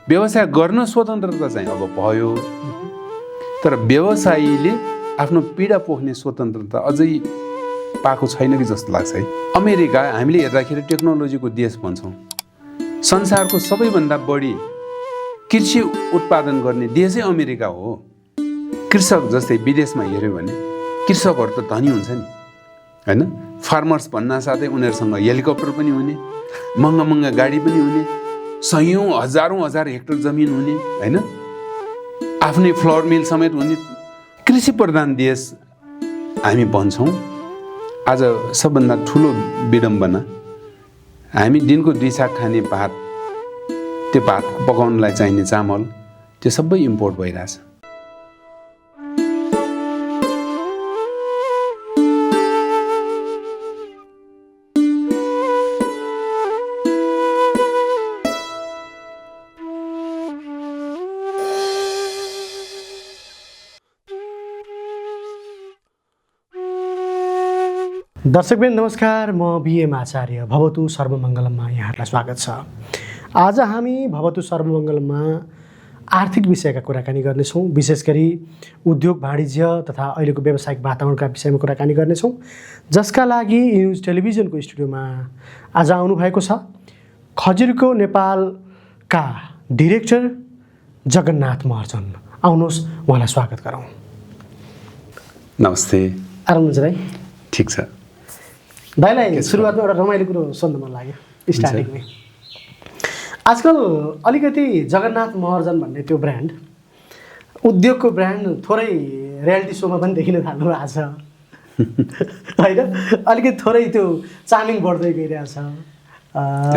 व्यवसाय गर्न स्वतन्त्रता चाहिँ अब भयो, तर व्यवसायीले आफ्नो पीडा पोख्ने स्वतन्त्रता अझै पाएको छैन कि जस्तो लाग्छ है। अमेरिका हामीले हेर्दाखेरि टेक्नोलोजीको देश भन्छौँ, संसारको सबैभन्दा बढी कृषि उत्पादन गर्ने देशै अमेरिका हो। कृषक जस्तै विदेशमा हेऱ्यो भने कृषकहरू त धनी हुन्छ नि हैन। फार्मर्स भन्नासाथै उनीहरूसँग हेलिकप्टर पनि हुने, महँगा महँगा गाडी पनि हुने, सयौँ हजारौँ हजार हेक्टर जमिन हुने हैन, आफ्नै फ्लोर मिल समेत हुने कृषि प्रधान देश हामी भन्छौँ। आज सबभन्दा ठुलो विडम्बना, हामी दिनको 2 साग खाने भात, त्यो भात पकाउनलाई चाहिने चामल, त्यो सबै इम्पोर्ट भइरहेछ। दर्शकवृन्द नमस्कार, म बिएम आचार्य। भवतु सर्वमङ्गलममा यहाँहरूलाई स्वागत छ। आज हामी भवतु सर्वमङ्गलममा आर्थिक विषयका कुराकानी गर्नेछौँ, विशेष गरी उद्योग वाणिज्य तथा अहिलेको व्यावसायिक वातावरणका विषयमा कुराकानी गर्नेछौँ, जसका लागि न्युज टेलिभिजनको स्टुडियोमा आज आउनुभएको छ खजुरीको नेपालका डिरेक्टर जगन्नाथ महर्जन। आउनुहोस्, उहाँलाई स्वागत गरौँ। नमस्ते। आराम हुन्छ दाइ? ठिक छ। दाइलाई सुरुवातमा एउटा रमाइलो कुरो सोध्न मन लाग्यो स्टार्टिङमै। आजकल अलिकति जगन्नाथ महर्जन भन्ने त्यो ब्रान्ड, उद्योगको ब्रान्ड थोरै रियालिटी सोमा पनि देखिन थाल्नु भएको छ होइन? अलिकति थोरै त्यो चार्मिङ बढ्दै गइरहेछ।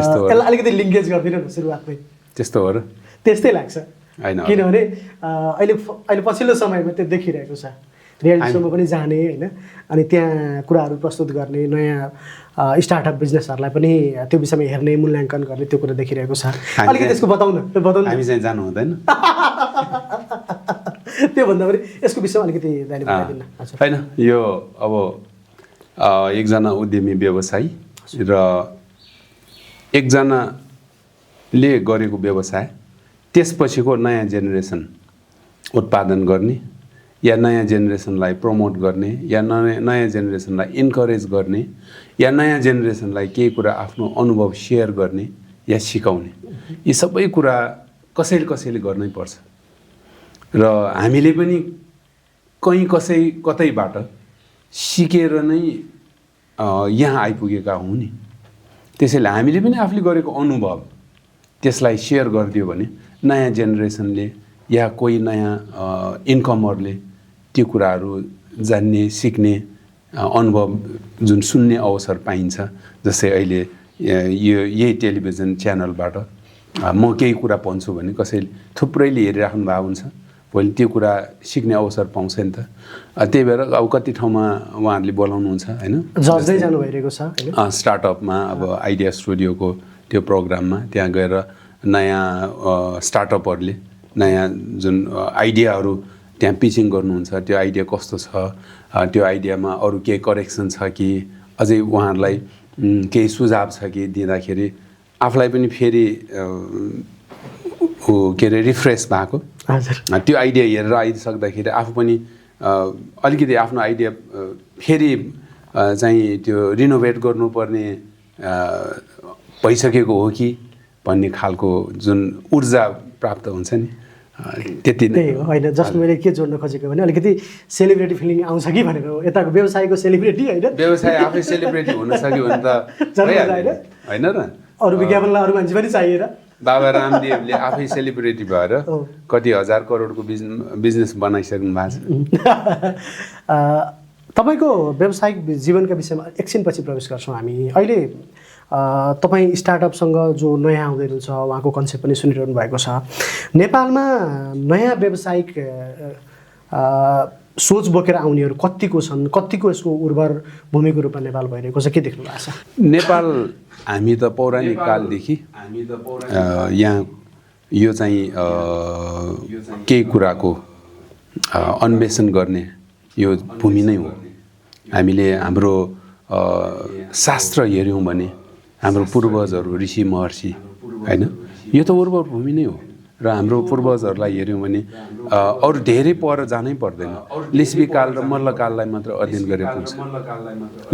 यसलाई अलिकति लिङ्केज गरिदिनु न सुरुवातमै। त्यस्तो हो र? त्यस्तै लाग्छ होइन? किनभने अहिले पछिल्लो समयमा त्यो देखिरहेको छ, रियालिटी सोमा पनि जाने होइन, अनि त्यहाँ कुराहरू प्रस्तुत गर्ने, नयाँ स्टार्टअप बिजनेसहरूलाई पनि त्यो विषयमा हेर्ने, मूल्याङ्कन गर्ने, त्यो कुरा देखिरहेको छ। अलिकति त्यसको बताउन। हामी चाहिँ जानु हुँदैन त्योभन्दा पनि यसको विषयमा अलिकति जाने बताइदिनु न। होइन, यो अब एकजना उद्यमी व्यवसायी र एकजनाले गरेको व्यवसाय, त्यसपछिको नयाँ जेनेरेसन उत्पादन गर्ने या नयाँ जेनेरेसनलाई प्रमोट गर्ने या नयाँ जेनेरेसनलाई इन्करेज गर्ने या नयाँ जेनेरेसनलाई केही कुरा आफ्नो अनुभव सेयर गर्ने या सिकाउने, यी सबै कुरा कसैले कसैले गर्नै पर्छ। र हामीले पनि कतैबाट सिकेर नै यहाँ आइपुगेका हौँ नि। त्यसैले हामीले पनि आफूले गरेको अनुभव त्यसलाई सेयर गरिदियो भने नयाँ जेनेरेसनले या कोही नयाँ इन्कमरले त्यो कुराहरू जान्ने, सिक्ने अनुभव जुन सुन्ने अवसर पाइन्छ। जस्तै अहिले यही टेलिभिजन च्यानलबाट म केही कुरा भन्छु भने कसैले थुप्रैले हेरिराख्नु भएको हुन्छ, भोलि त्यो कुरा सिक्ने अवसर पाउँछ नि त। त्यही भएर अब कति ठाउँमा उहाँहरूले बोलाउनुहुन्छ होइन, जज्दै जानु भइरहेको छ होइन। स्टार्टअपमा अब आइडिया स्टुडियोको त्यो प्रोग्राममा त्यहाँ गएर नयाँ स्टार्टअपहरूले नयाँ जुन आइडियाहरू त्यहाँ पिचिङ गर्नुहुन्छ, त्यो आइडिया कस्तो छ, त्यो आइडियामा अरू केही करेक्सन छ कि, अझै उहाँहरूलाई केही सुझाव छ कि दिँदाखेरि आफूलाई पनि फेरि के अरे रिफ्रेस भएको। त्यो आइडिया हेरेर आइसक्दाखेरि आफू पनि अलिकति आफ्नो आइडिया फेरि चाहिँ त्यो रिनोभेट गर्नुपर्ने भइसकेको हो कि भन्ने खालको जुन ऊर्जा प्राप्त हुन्छ नि, त्यति नै हो होइन। जस्ट मैले के जोड्न खोजेको भने अलिकति सेलिब्रेटी फिलिङ आउँछ कि भनेर हो। यताको व्यवसायको सेलिब्रेटी होइन, व्यवसाय आफै सेलिब्रेटी हुन सक्यो भने त होइन र? अरू विज्ञापनलाई अरू मान्छे पनि चाहिएर बाबा रामदेवले आफै सेलिब्रेटी भएर कति हजार करोडको बिजनेस बनाइसक्नु भएको छ। तपाईँको व्यावसायिक जीवनका विषयमा एकछिनपछि प्रवेश गर्छौँ हामी। अहिले तपाईँ स्टार्टअपसँग जो नयाँ आउँदै हुनुहुन्छ, उहाँको कन्सेप्ट पनि सुनिरहनु भएको छ। नेपालमा नयाँ व्यावसायिक सोच बोकेर आउनेहरू कतिको छन्, कतिको यसको उर्वर भूमिको रूपमा नेपाल भइरहेको छ, के देख्नु भएको छ? नेपाल हामी त पौराणिक कालदेखि यहाँ यो चाहिँ केही कुराको अन्वेषण गर्ने यो भूमि नै हो। हामीले हाम्रो शास्त्र हेऱ्यौँ भने हाम्रो पूर्वजहरू ऋषि महर्षि होइन, यो त उर्वर भूमि नै हो। र हाम्रो पूर्वजहरूलाई हेऱ्यौँ भने अरू धेरै पर जानै पर्दैन। लिस्बी काल र मल्लकाललाई मात्र अध्ययन गरे पुग्छ।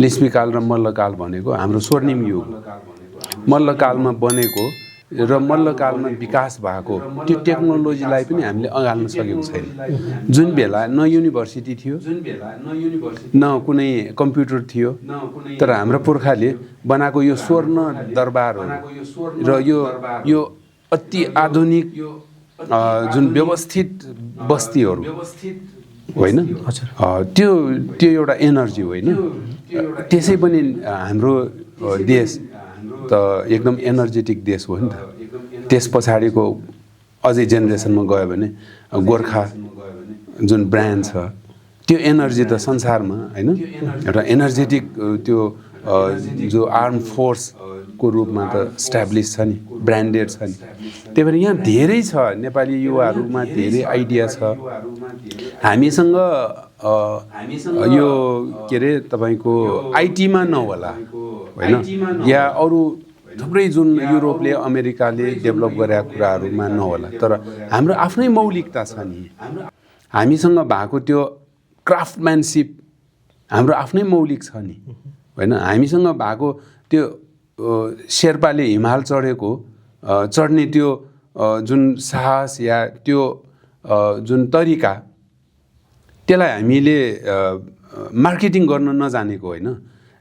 लिस्बी काल र मल्लकाल भनेको हाम्रो स्वर्णिम युग, मल्लकालमा बनेको र मल्लकालमा विकास भएको त्यो टेक्नोलोजीलाई पनि हामीले अँगाल्न सकेको छैन। जुन बेला न युनिभर्सिटी थियो, न कुनै कम्प्युटर थियो, तर हाम्रो पुर्खाले बनाएको यो स्वर्ण दरबारहरू र यो अति आधुनिक जुन व्यवस्थित बस्तीहरू होइन, त्यो एउटा एनर्जी होइन। त्यसै पनि हाम्रो देश त एकदम एनर्जेटिक देश हो नि त। त्यस पछाडिको अझै जेनेरेसनमा गयो भने गोर्खा जुन ब्रान्ड छ त्यो एनर्जी त संसारमा होइन एउटा एनर्जेटिक त्यो जो आर्म फोर्सको रूपमा त स्ट्याब्लिस छ नि, ब्रान्डेड छ नि। त्यही भएर यहाँ धेरै छ, नेपाली युवाहरूमा धेरै आइडिया छ। हामीसँग यो के अरे तपाईँको आइटीमा नहोला होइन, या अरू थुप्रै जुन युरोपले अमेरिकाले डेभलप गरेका कुराहरूमा नहोला, तर हाम्रो आफ्नै मौलिकता छ नि। हामीसँग भएको त्यो क्राफ्टम्यानसिप हाम्रो आफ्नै मौलिक छ नि होइन। हामीसँग भएको त्यो शेर्पाले हिमाल चढ्ने त्यो जुन साहस या त्यो जुन तरिका, त्यसलाई हामीले मार्केटिङ गर्न नजानेको होइन,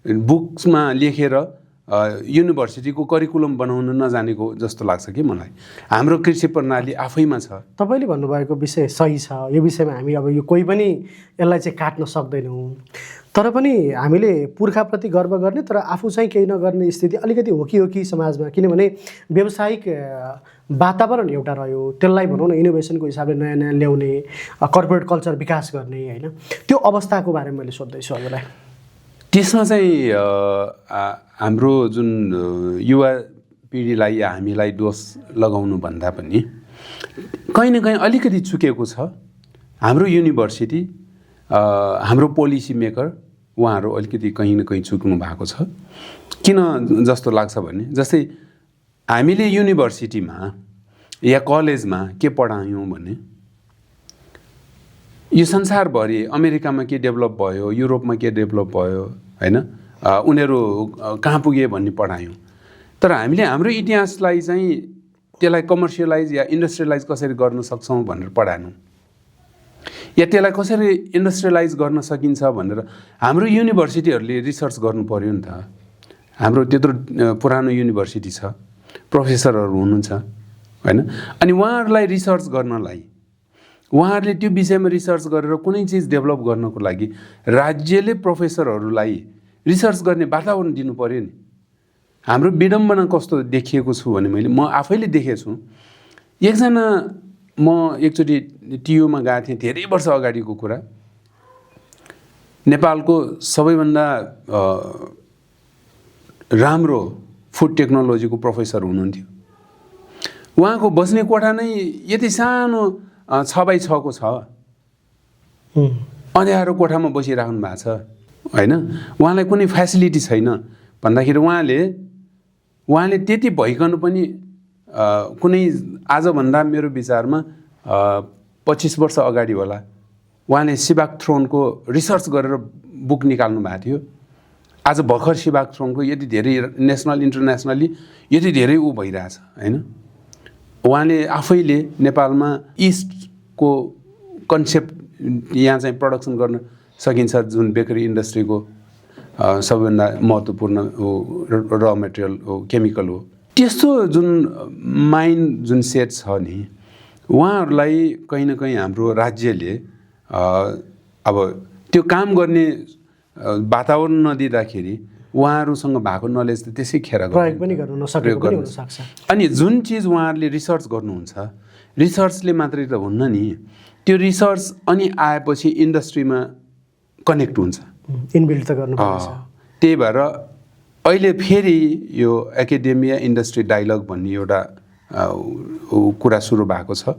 बुक्समा लेखेर युनिभर्सिटीको करिकुलम बनाउन नजानेको जस्तो लाग्छ कि मलाई। हाम्रो कृषि प्रणाली आफैमा छ। तपाईँले भन्नुभएको विषय सही छ। यो विषयमा हामी अब यो कोही पनि यसलाई चाहिँ काट्न सक्दैनौँ, तर पनि हामीले पुर्खाप्रति गर्व गर्ने तर आफू चाहिँ केही नगर्ने स्थिति अलिकति हो कि समाजमा। किनभने व्यावसायिक वातावरण एउटा रह्यो, त्यसलाई भनौँ न इनोभेसनको हिसाबले नयाँ नयाँ ल्याउने, कर्पोरेट कल्चर विकास गर्ने होइन, त्यो अवस्थाको बारेमा मैले सोध्दैछु हजुरलाई। त्यसमा चाहिँ हाम्रो जुन युवा पिँढीलाई या हामीलाई दोष लगाउनु भन्दा पनि कहीँ न कहीँ अलिकति चुकेको छ हाम्रो युनिभर्सिटी, हाम्रो पोलिसी मेकर उहाँहरू अलिकति कहीँ न कहीँ चुक्नु भएको छ। किन जस्तो लाग्छ भने, जस्तै हामीले युनिभर्सिटीमा या कलेजमा के पढायौँ भने यो संसारभरि अमेरिकामा के डेभलप भयो, युरोपमा के डेभलप भयो होइन, उनीहरू कहाँ पुगे भन्ने पढायौँ। तर हामीले हाम्रो इतिहासलाई चाहिँ त्यसलाई कमर्सियलाइज या इन्डस्ट्रियलाइज कसरी गर्न सक्छौँ भनेर पढाएनौँ, या त्यसलाई कसरी इन्डस्ट्रियलाइज गर्न सकिन्छ भनेर हाम्रो युनिभर्सिटीहरूले रिसर्च गर्नु पर्यो नि त। हाम्रो त्यत्रो पुरानो युनिभर्सिटी छ, प्रोफेसरहरू हुनुहुन्छ होइन, अनि उहाँहरूलाई रिसर्च गर्नलाई, उहाँहरूले त्यो विषयमा रिसर्च गरेर कुनै चिज डेभलप गर्नको लागि राज्यले प्रोफेसरहरूलाई रिसर्च गर्ने वातावरण दिनु पर्यो नि। हाम्रो विडम्बना कस्तो देखिएको छु भने म आफैले देखेको छु। एकजना म एकचोटि टियुमा गएको थिएँ, धेरै वर्ष अगाडिको कुरा। नेपालको सबैभन्दा राम्रो फुड टेक्नोलोजीको प्रोफेसर हुनुहुन्थ्यो। उहाँको बस्ने कोठा नै यति सानो 6x6 को छ, अँध्यारो कोठामा बसिराख्नु भएको छ होइन। उहाँलाई कुनै फेसिलिटी छैन भन्दाखेरि उहाँले त्यति भइकन पनि कुनै आजभन्दा मेरो विचारमा 25 वर्ष अगाडि होला, उहाँले सिबाक थ्रोनको रिसर्च गरेर बुक निकाल्नु भएको थियो। आज भर्खर सिबाक थ्रोनको यति धेरै नेसनल इन्टरनेसनली यति धेरै भइरहेछ होइन। उहाँले आफैले नेपालमा इस्टको कन्सेप्ट यहाँ चाहिँ प्रडक्सन गर्न सकिन्छ, जुन बेकरी इन्डस्ट्रीको सबैभन्दा महत्त्वपूर्ण र मेटेरियल हो, केमिकल हो। त्यस्तो जुन माइन्ड जुन सेट छ नि, उहाँहरूलाई कहीँ न कहीँ हाम्रो राज्यले अब त्यो काम गर्ने वातावरण नदिँदाखेरि उहाँहरूसँग भएको नलेज त त्यसै खेर प्रयोग पनि गर्नु नसकेको पनि हुन सक्छ। अनि जुन चिज उहाँहरूले रिसर्च गर्नुहुन्छ, रिसर्चले मात्रै त हुन्न नि, त्यो रिसर्च अनि आएपछि इन्डस्ट्रीमा कनेक्ट हुन्छ, इनबिल्ड त गर्नुपर्छ। त्यही भएर अहिले फेरि यो एकाडेमिया इन्डस्ट्री डायलग भन्ने एउटा कुरा सुरु भएको छ।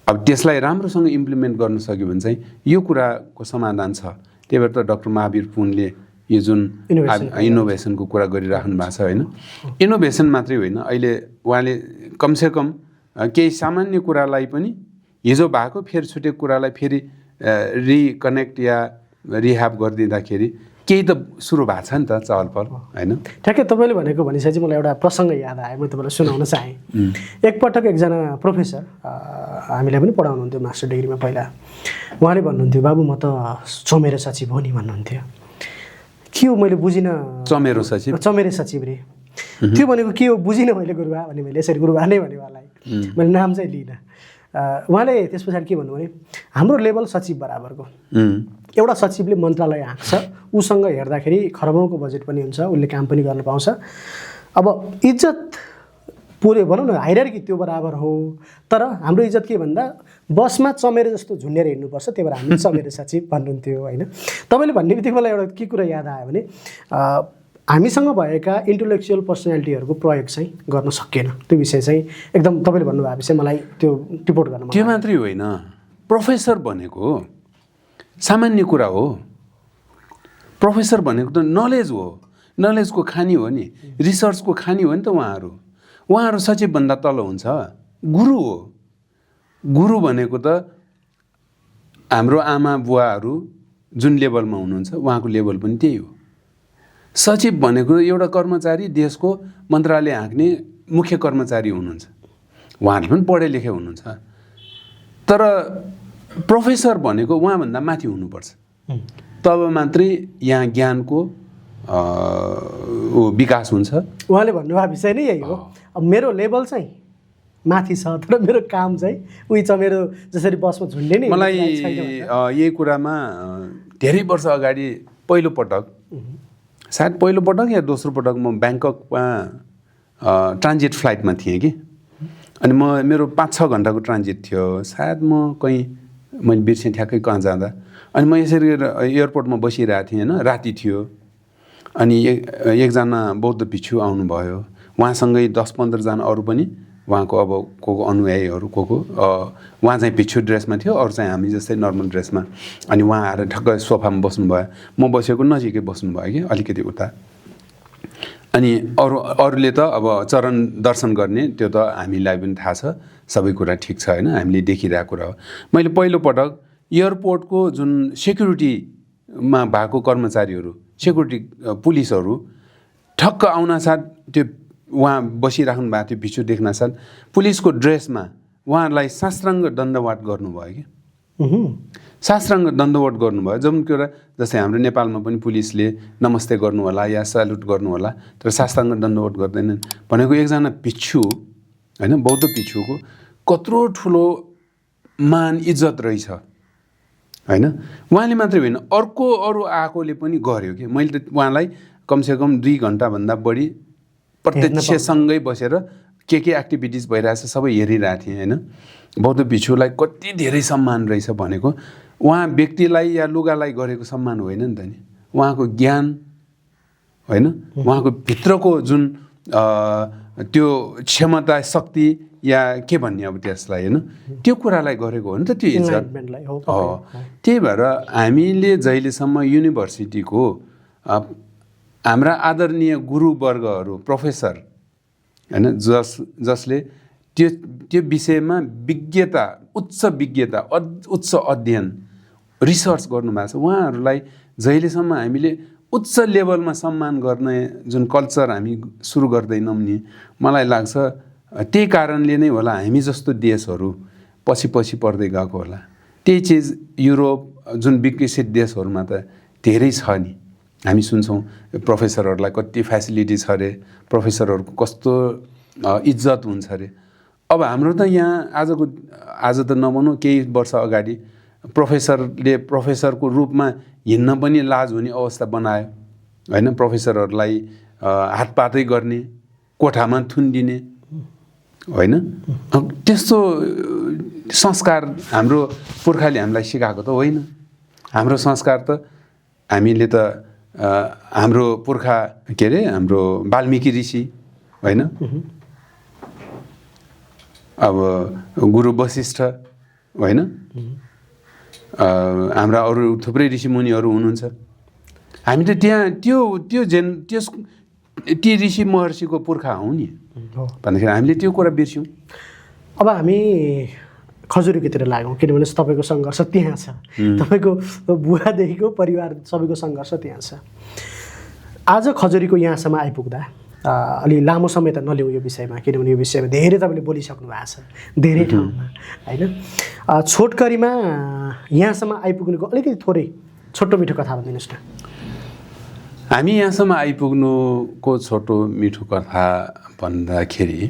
अब त्यसलाई राम्रोसँग इम्प्लिमेन्ट गर्न सक्यो भने चाहिँ यो कुराको समाधान छ। त्यही भएर त डाक्टर महावीर पुनले यो जुन इनोभेसनको कुरा गरिराख्नु भएको छ होइन। इनोभेसन मात्रै होइन, अहिले उहाँले कमसेकम केही सामान्य कुरालाई पनि हिजो भएको फेरि छुटेको कुरालाई फेरि रिकनेक्ट या रिह्याब गरिदिँदाखेरि केही त सुरु भएको छ नि त चहलपहल होइन। ठ्याक्कै तपाईँले भनेको भनिसकेपछि मलाई एउटा प्रसङ्ग याद आयो, म तपाईँलाई सुनाउन चाहेँ। एकपटक एकजना प्रोफेसर हामीलाई पनि पढाउनुहुन्थ्यो मास्टर डिग्रीमा पहिला, उहाँले भन्नुहुन्थ्यो बाबु म त चमेरे सचिव हो नि भन्नुहुन्थ्यो। के हो मैले बुझिनँ। चमेरे सचिव रे त्यो भनेको के हो बुझिनँ मैले गुरुबा भने, मैले यसरी गुरुबा नै भने उहाँलाई, मैले नाम चाहिँ लिइनँ। उहाँले त्यस पछाडि के भन्नु भने हाम्रो लेभल सचिव बराबरको, एउटा सचिवले मन्त्रालय हाँक्छ, उसँग हेर्दाखेरि खरबौँको बजेट पनि हुन्छ, उसले काम पनि गर्न पाउँछ। अब इज्जत पुरै भनौँ न हायरार्की त्यो बराबर हो, तर हाम्रो इज्जत के भन्दा बसमा चमेरे जस्तो झुन्डेर हिँड्नुपर्छ, त्यही भएर हामी चमेरे सचिव भन्नुहुन्थ्यो होइन। तपाईँले भन्ने बित्तिकै मलाई एउटा के कुरा याद आयो भने हामीसँग भएका इन्टेलेक्चुअल पर्सनालिटीहरूको प्रयोग चाहिँ गर्न सकिएन। त्यो विषय चाहिँ एकदम तपाईँले भन्नुभएको विषय मलाई त्यो रिपोर्ट गर्न। त्यो मात्रै होइन, प्रोफेसर भनेको सामान्य कुरा हो। प्रोफेसर भनेको त नलेज हो, नलेजको खानी हो नि, रिसर्चको खानी हो नि त। उहाँहरू सचिवभन्दा तल हुन्छ, गुरु हो। गुरु भनेको त हाम्रो आमा बुवाहरू जुन लेभलमा हुनुहुन्छ उहाँको लेभल पनि त्यही हो। सचिव भनेको एउटा कर्मचारी, देशको मन्त्रालय हाँक्ने मुख्य कर्मचारी हुनुहुन्छ, उहाँहरूले पनि पढे लेखे हुनुहुन्छ। तर प्रोफेसर भनेको उहाँभन्दा माथि हुनुपर्छ, तब मात्रै यहाँ ज्ञानको विकास हुन्छ। उहाँले भन्नुभएको विषय नै यही हो। अब मेरो लेभल चाहिँ माथि छ, तर मेरो काम चाहिँ उही छ, मेरो जसरी बसमा झुन्डे नै। मलाई यही कुरामा धेरै वर्ष अगाडि पहिलोपटक, सायद पहिलोपटक या दोस्रो पटक म ब्याङ्ककमा ट्रान्जिट फ्लाइटमा थिएँ कि, अनि मेरो 5-6 घन्टाको ट्रान्जिट थियो, सायद म कहीँ मैले बिर्सेँ ठ्याक्कै कहाँ जाँदा। अनि म यसरी एयरपोर्टमा बसिरहेको थिएँ होइन, राति थियो। अनि एकजना बौद्ध भिक्षु आउनुभयो, उहाँसँगै 10-15 जना अरू पनि उहाँको अब को अनुयायीहरू उहाँ चाहिँ भिक्षु ड्रेसमा थियो, अरू चाहिँ हामी जस्तै नर्मल ड्रेसमा। अनि उहाँ आएर ठक्क सोफामा बस्नुभयो, म बसेको नजिकै बस्नुभयो कि अलिकति उता। अनि अरूले त अब चरण दर्शन गर्ने त्यो त हामीलाई पनि थाहा छ, सबै कुरा ठिक छ होइन, हामीले देखिरहेको कुरा हो। मैले पहिलोपटक एयरपोर्टको जुन सेक्युरिटीमा भएको कर्मचारीहरू, सेक्युरिटी पुलिसहरू ठक्क आउनासाथ त्यो उहाँ बसिराख्नु भएको थियो भिक्षु देख्नासाथ पुलिसको ड्रेसमा उहाँहरूलाई साष्टाङ्ग दण्डवत गर्नुभयो कि, साष्टाङ्ग दण्डवत गर्नुभयो। जुन कुरा जस्तै हाम्रो नेपालमा पनि पुलिसले नमस्ते गर्नु होला या सल्युट गर्नु होला, तर साष्टाङ्ग दण्डवत गर्दैनन्। भनेको एकजना भिक्षु होइन, बौद्ध भिक्षुको कत्रो ठुलो मान इज्जत रहेछ होइन। उहाँले मात्रै होइन, अरू आएकोले पनि गर्यो कि। मैले त उहाँलाई कमसेकम 2 घन्टाभन्दा बढी प्रत्यक्षसँगै बसेर के एक्टिभिटिज भइरहेछ सबै हेरिरहेको थिएँ होइन। बौद्ध भिक्षुलाई कति धेरै सम्मान रहेछ भनेको उहाँ व्यक्तिलाई या लुगालाई गरेको सम्मान होइन नि त नि, उहाँको ज्ञान होइन, उहाँको भित्रको जुन त्यो क्षमता, शक्ति या के भन्ने अब त्यसलाई होइन, त्यो कुरालाई गरेको हो नि त त्यो इज्जत। त्यही भएर हामीले जहिलेसम्म युनिभर्सिटीको हाम्रा आदरणीय गुरुवर्गहरू, प्रोफेसर होइन, जसले त्यो विषयमा विज्ञता, उच्च अध्ययन, रिसर्च गर्नुभएको छ, उहाँहरूलाई जहिलेसम्म हामीले उच्च लेभलमा सम्मान गर्ने जुन कल्चर हामी सुरु गर्दैनौँ नि, मलाई लाग्छ त्यही कारणले नै होला हामी जस्तो देशहरू पछि पर्दै गएको होला। त्यही चिज युरोप जुन विकसित देशहरूमा त धेरै छ नि। हामी सुन्छौँ प्रोफेसरहरूलाई कति फेसिलिटी छ अरे, प्रोफेसरहरूको कस्तो इज्जत हुन्छ अरे। अब हाम्रो त यहाँ आज त नभनौँ, केही वर्ष अगाडि प्रोफेसरले प्रोफेसरको रूपमा हिँड्न पनि लाज हुने अवस्था बनायो होइन। प्रोफेसरहरूलाई हातपातै गर्ने, कोठामा थुनिदिने होइन। त्यस्तो संस्कार हाम्रो पुर्खाले हामीलाई सिकाएको त होइन। हाम्रो संस्कार त हामीले त हाम्रो पुर्खा के अरे, हाम्रो वाल्मिकी ऋषि होइन, अब गुरु वशिष्ठ होइन, हाम्रा अरू थुप्रै ऋषिमुनिहरू हुनुहुन्छ। हामी त त्यहाँ ती ऋषि महर्षिको पुर्खा हौँ नि भन्दाखेरि हामीले त्यो कुरा बिर्स्यौँ। अब हामी खजुरीकोतिर लाग्यौँ किनभने तपाईँको सङ्घर्ष त्यहाँ छ, तपाईँको बुवादेखिको परिवार सबैको सङ्घर्ष त्यहाँ छ। आज खजुरीको यहाँसम्म आइपुग्दा अलि लामो समय त नल्याउँ यो विषयमा, किनभने यो विषयमा धेरै तपाईँले बोलिसक्नु भएको छ धेरै ठाउँमा होइन। छोटकरीमा यहाँसम्म आइपुग्नुको अलिकति थोरै छोटो मिठो कथा भनिदिनुहोस् न। हामी यहाँसम्म आइपुग्नुको छोटो मिठो कथा भन्दाखेरि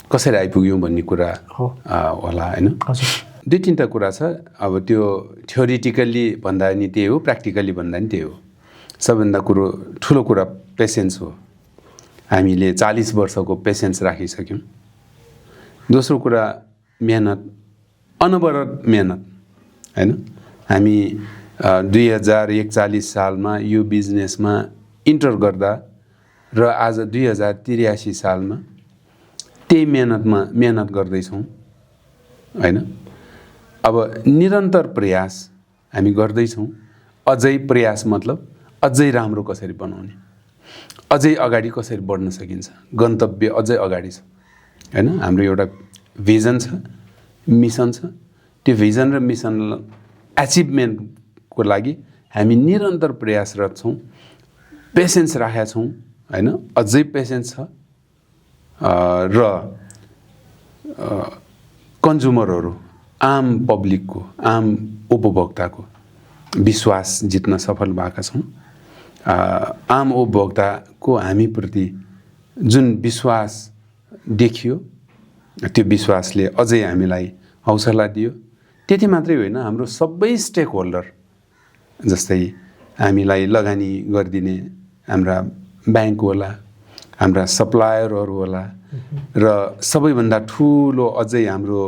कसरी आइपुग्यौँ भन्ने कुरा होला होइन। दुई तिनवटा कुरा छ। अब त्यो थ्योरिटिकल्ली भन्दा नि त्यही हो, प्र्याक्टिकल्ली भन्दा नि त्यही हो। सबभन्दा ठुलो कुरा पेसेन्स हो। हामीले 40 वर्षको पेसेन्स राखिसक्यौँ। दोस्रो कुरा मेहनत, अनवरत मेहनत होइन। हामी 2041 सालमा यो बिजनेसमा इन्टर गर्दा र आज 2083 सालमा त्यही मेहनत गर्दैछौँ होइन। अब निरन्तर प्रयास हामी गर्दैछौँ। अझै प्रयास मतलब अझै राम्रो कसरी बनाउने, अझै अगाडि कसरी बढ्न सकिन्छ, गन्तव्य अझै अगाडि छ होइन। हाम्रो एउटा भिजन छ, मिसन छ। त्यो भिजन र मिसन एचिभमेन्टको लागि हामी निरन्तर प्रयासरत छौँ, पेसेन्स राखेका छौँ होइन। अझै पेसेन्स छ र कन्ज्युमरहरू, आम पब्लिकको, आम उपभोक्ताको विश्वास जित्न सफल भएका छौँ। आम उपभोक्ताको हामीप्रति जुन विश्वास देखियो त्यो विश्वासले अझै हामीलाई हौसला दियो। त्यति मात्रै होइन, हाम्रो सबै स्टेक होल्डर जस्तै हामीलाई लगानी गरिदिने हाम्रा ब्याङ्क होला, हाम्रा सप्लायरहरू होला र सबैभन्दा ठुलो अझै हाम्रो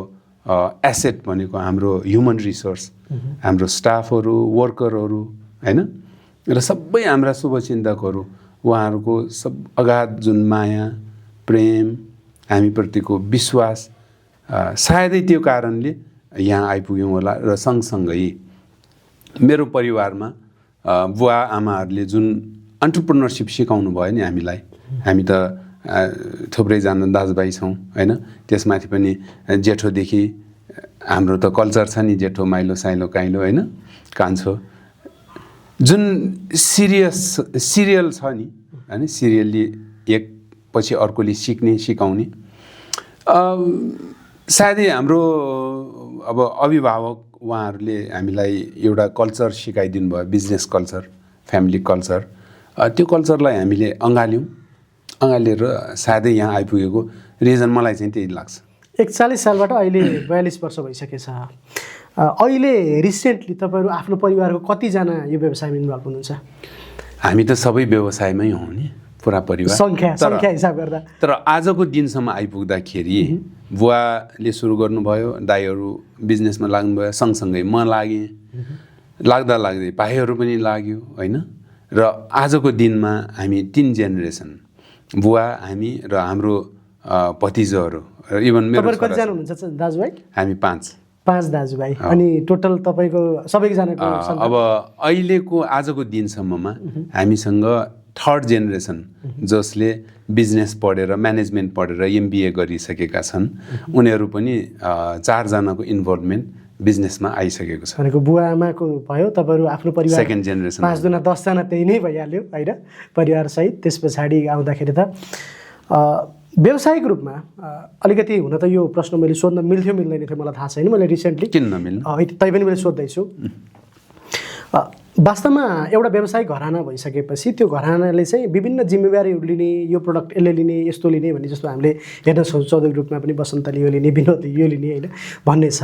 एसेट भनेको हाम्रो ह्युमन रिसोर्स, हाम्रो स्टाफहरू, वर्करहरू होइन। र सबै हाम्रा शुभचिन्तकहरू, उहाँहरूको अगाध जुन माया, प्रेम, हामीप्रतिको विश्वास, सायदै त्यो कारणले यहाँ आइपुग्यौँ होला। र सँगसँगै मेरो परिवारमा बुवा आमाहरूले जुन एन्टरप्रेन्योरसिप सिकाउनु भयो नि हामीलाई, हामी त थुप्रैजना दाजुभाइ छौँ होइन। त्यसमाथि पनि जेठोदेखि हाम्रो त कल्चर छ नि, जेठो माइलो साइलो काइलो होइन, कान्छो। जुन सिरियल छ नि होइन, सिरियलले एक पछि अर्कोले सिकाउने। सायदै हाम्रो अब अभिभावक उहाँहरूले हामीलाई एउटा कल्चर सिकाइदिनु भयो, बिजनेस कल्चर, फ्यामिली कल्चर। त्यो कल्चरलाई हामीले अँगालेर सायदै यहाँ आइपुगेको रिजन मलाई चाहिँ त्यही लाग्छ। 41 सालबाट अहिले 42 वर्ष भइसकेछ। अहिले रिसेन्टली तपाईँहरू आफ्नो परिवारको कतिजना यो व्यवसायमा इन्भल्भ हुनुहुन्छ? हामी त सबै व्यवसायमै हौँ नि, पुरा परिवार, सङ्ख्या हिसाब गर्दा। तर आजको दिनसम्म आइपुग्दाखेरि बुवाले सुरु गर्नुभयो, दाइहरू बिजनेसमा लाग्नुभयो, सँगसँगै म लागेँ। लाग्दै भाइहरू पनि लाग्यो होइन। र आजको दिनमा हामी 3 जेनेरेसन, बुवा, हामी र हाम्रो भतिजाहरू, इभन मेरो कतिजना हुनुहुन्छ दाजुभाइ? हामी 5 दाजुभाइ। अनि टोटल तपाईँको सबैजनाको अब अहिलेको आजको दिनसम्ममा हामीसँग 3rd जेनेरेसन जसले बिजनेस पढेर, म्यानेजमेन्ट पढेर MBA गरिसकेका छन्, उनीहरू पनि 4 जनाको इन्भल्भमेन्ट बिजनेसमा आइसकेको छ। भनेको बुवा आमाको भयो, तपाईँहरू आफ्नो परिवार 2nd जेनेरेसन, 5 दुना 10 जना त्यही नै भइहाल्यो होइन परिवारसहित। त्यस पछाडि आउँदाखेरि त व्यावसायिक रूपमा अलिकति हुन त यो प्रश्न मैले सोध्न मिल्थ्यो मिल्दैन थियो मलाई थाहा छैन। मैले रिसेन्टली किन नमिल्नु तैपनि मैले सोध्दैछु। वास्तवमा एउटा व्यवसायिक घराना भइसकेपछि त्यो घरानाले चाहिँ विभिन्न जिम्मेवारीहरू लिने, यो प्रोडक्ट यसले लिने, यस्तो लिने भन्ने, जस्तो हामीले हेर्न स्वाभाविक रूपमा पनि बसन्तले यो लिने, विनोदले यो लिने होइन भन्ने छ।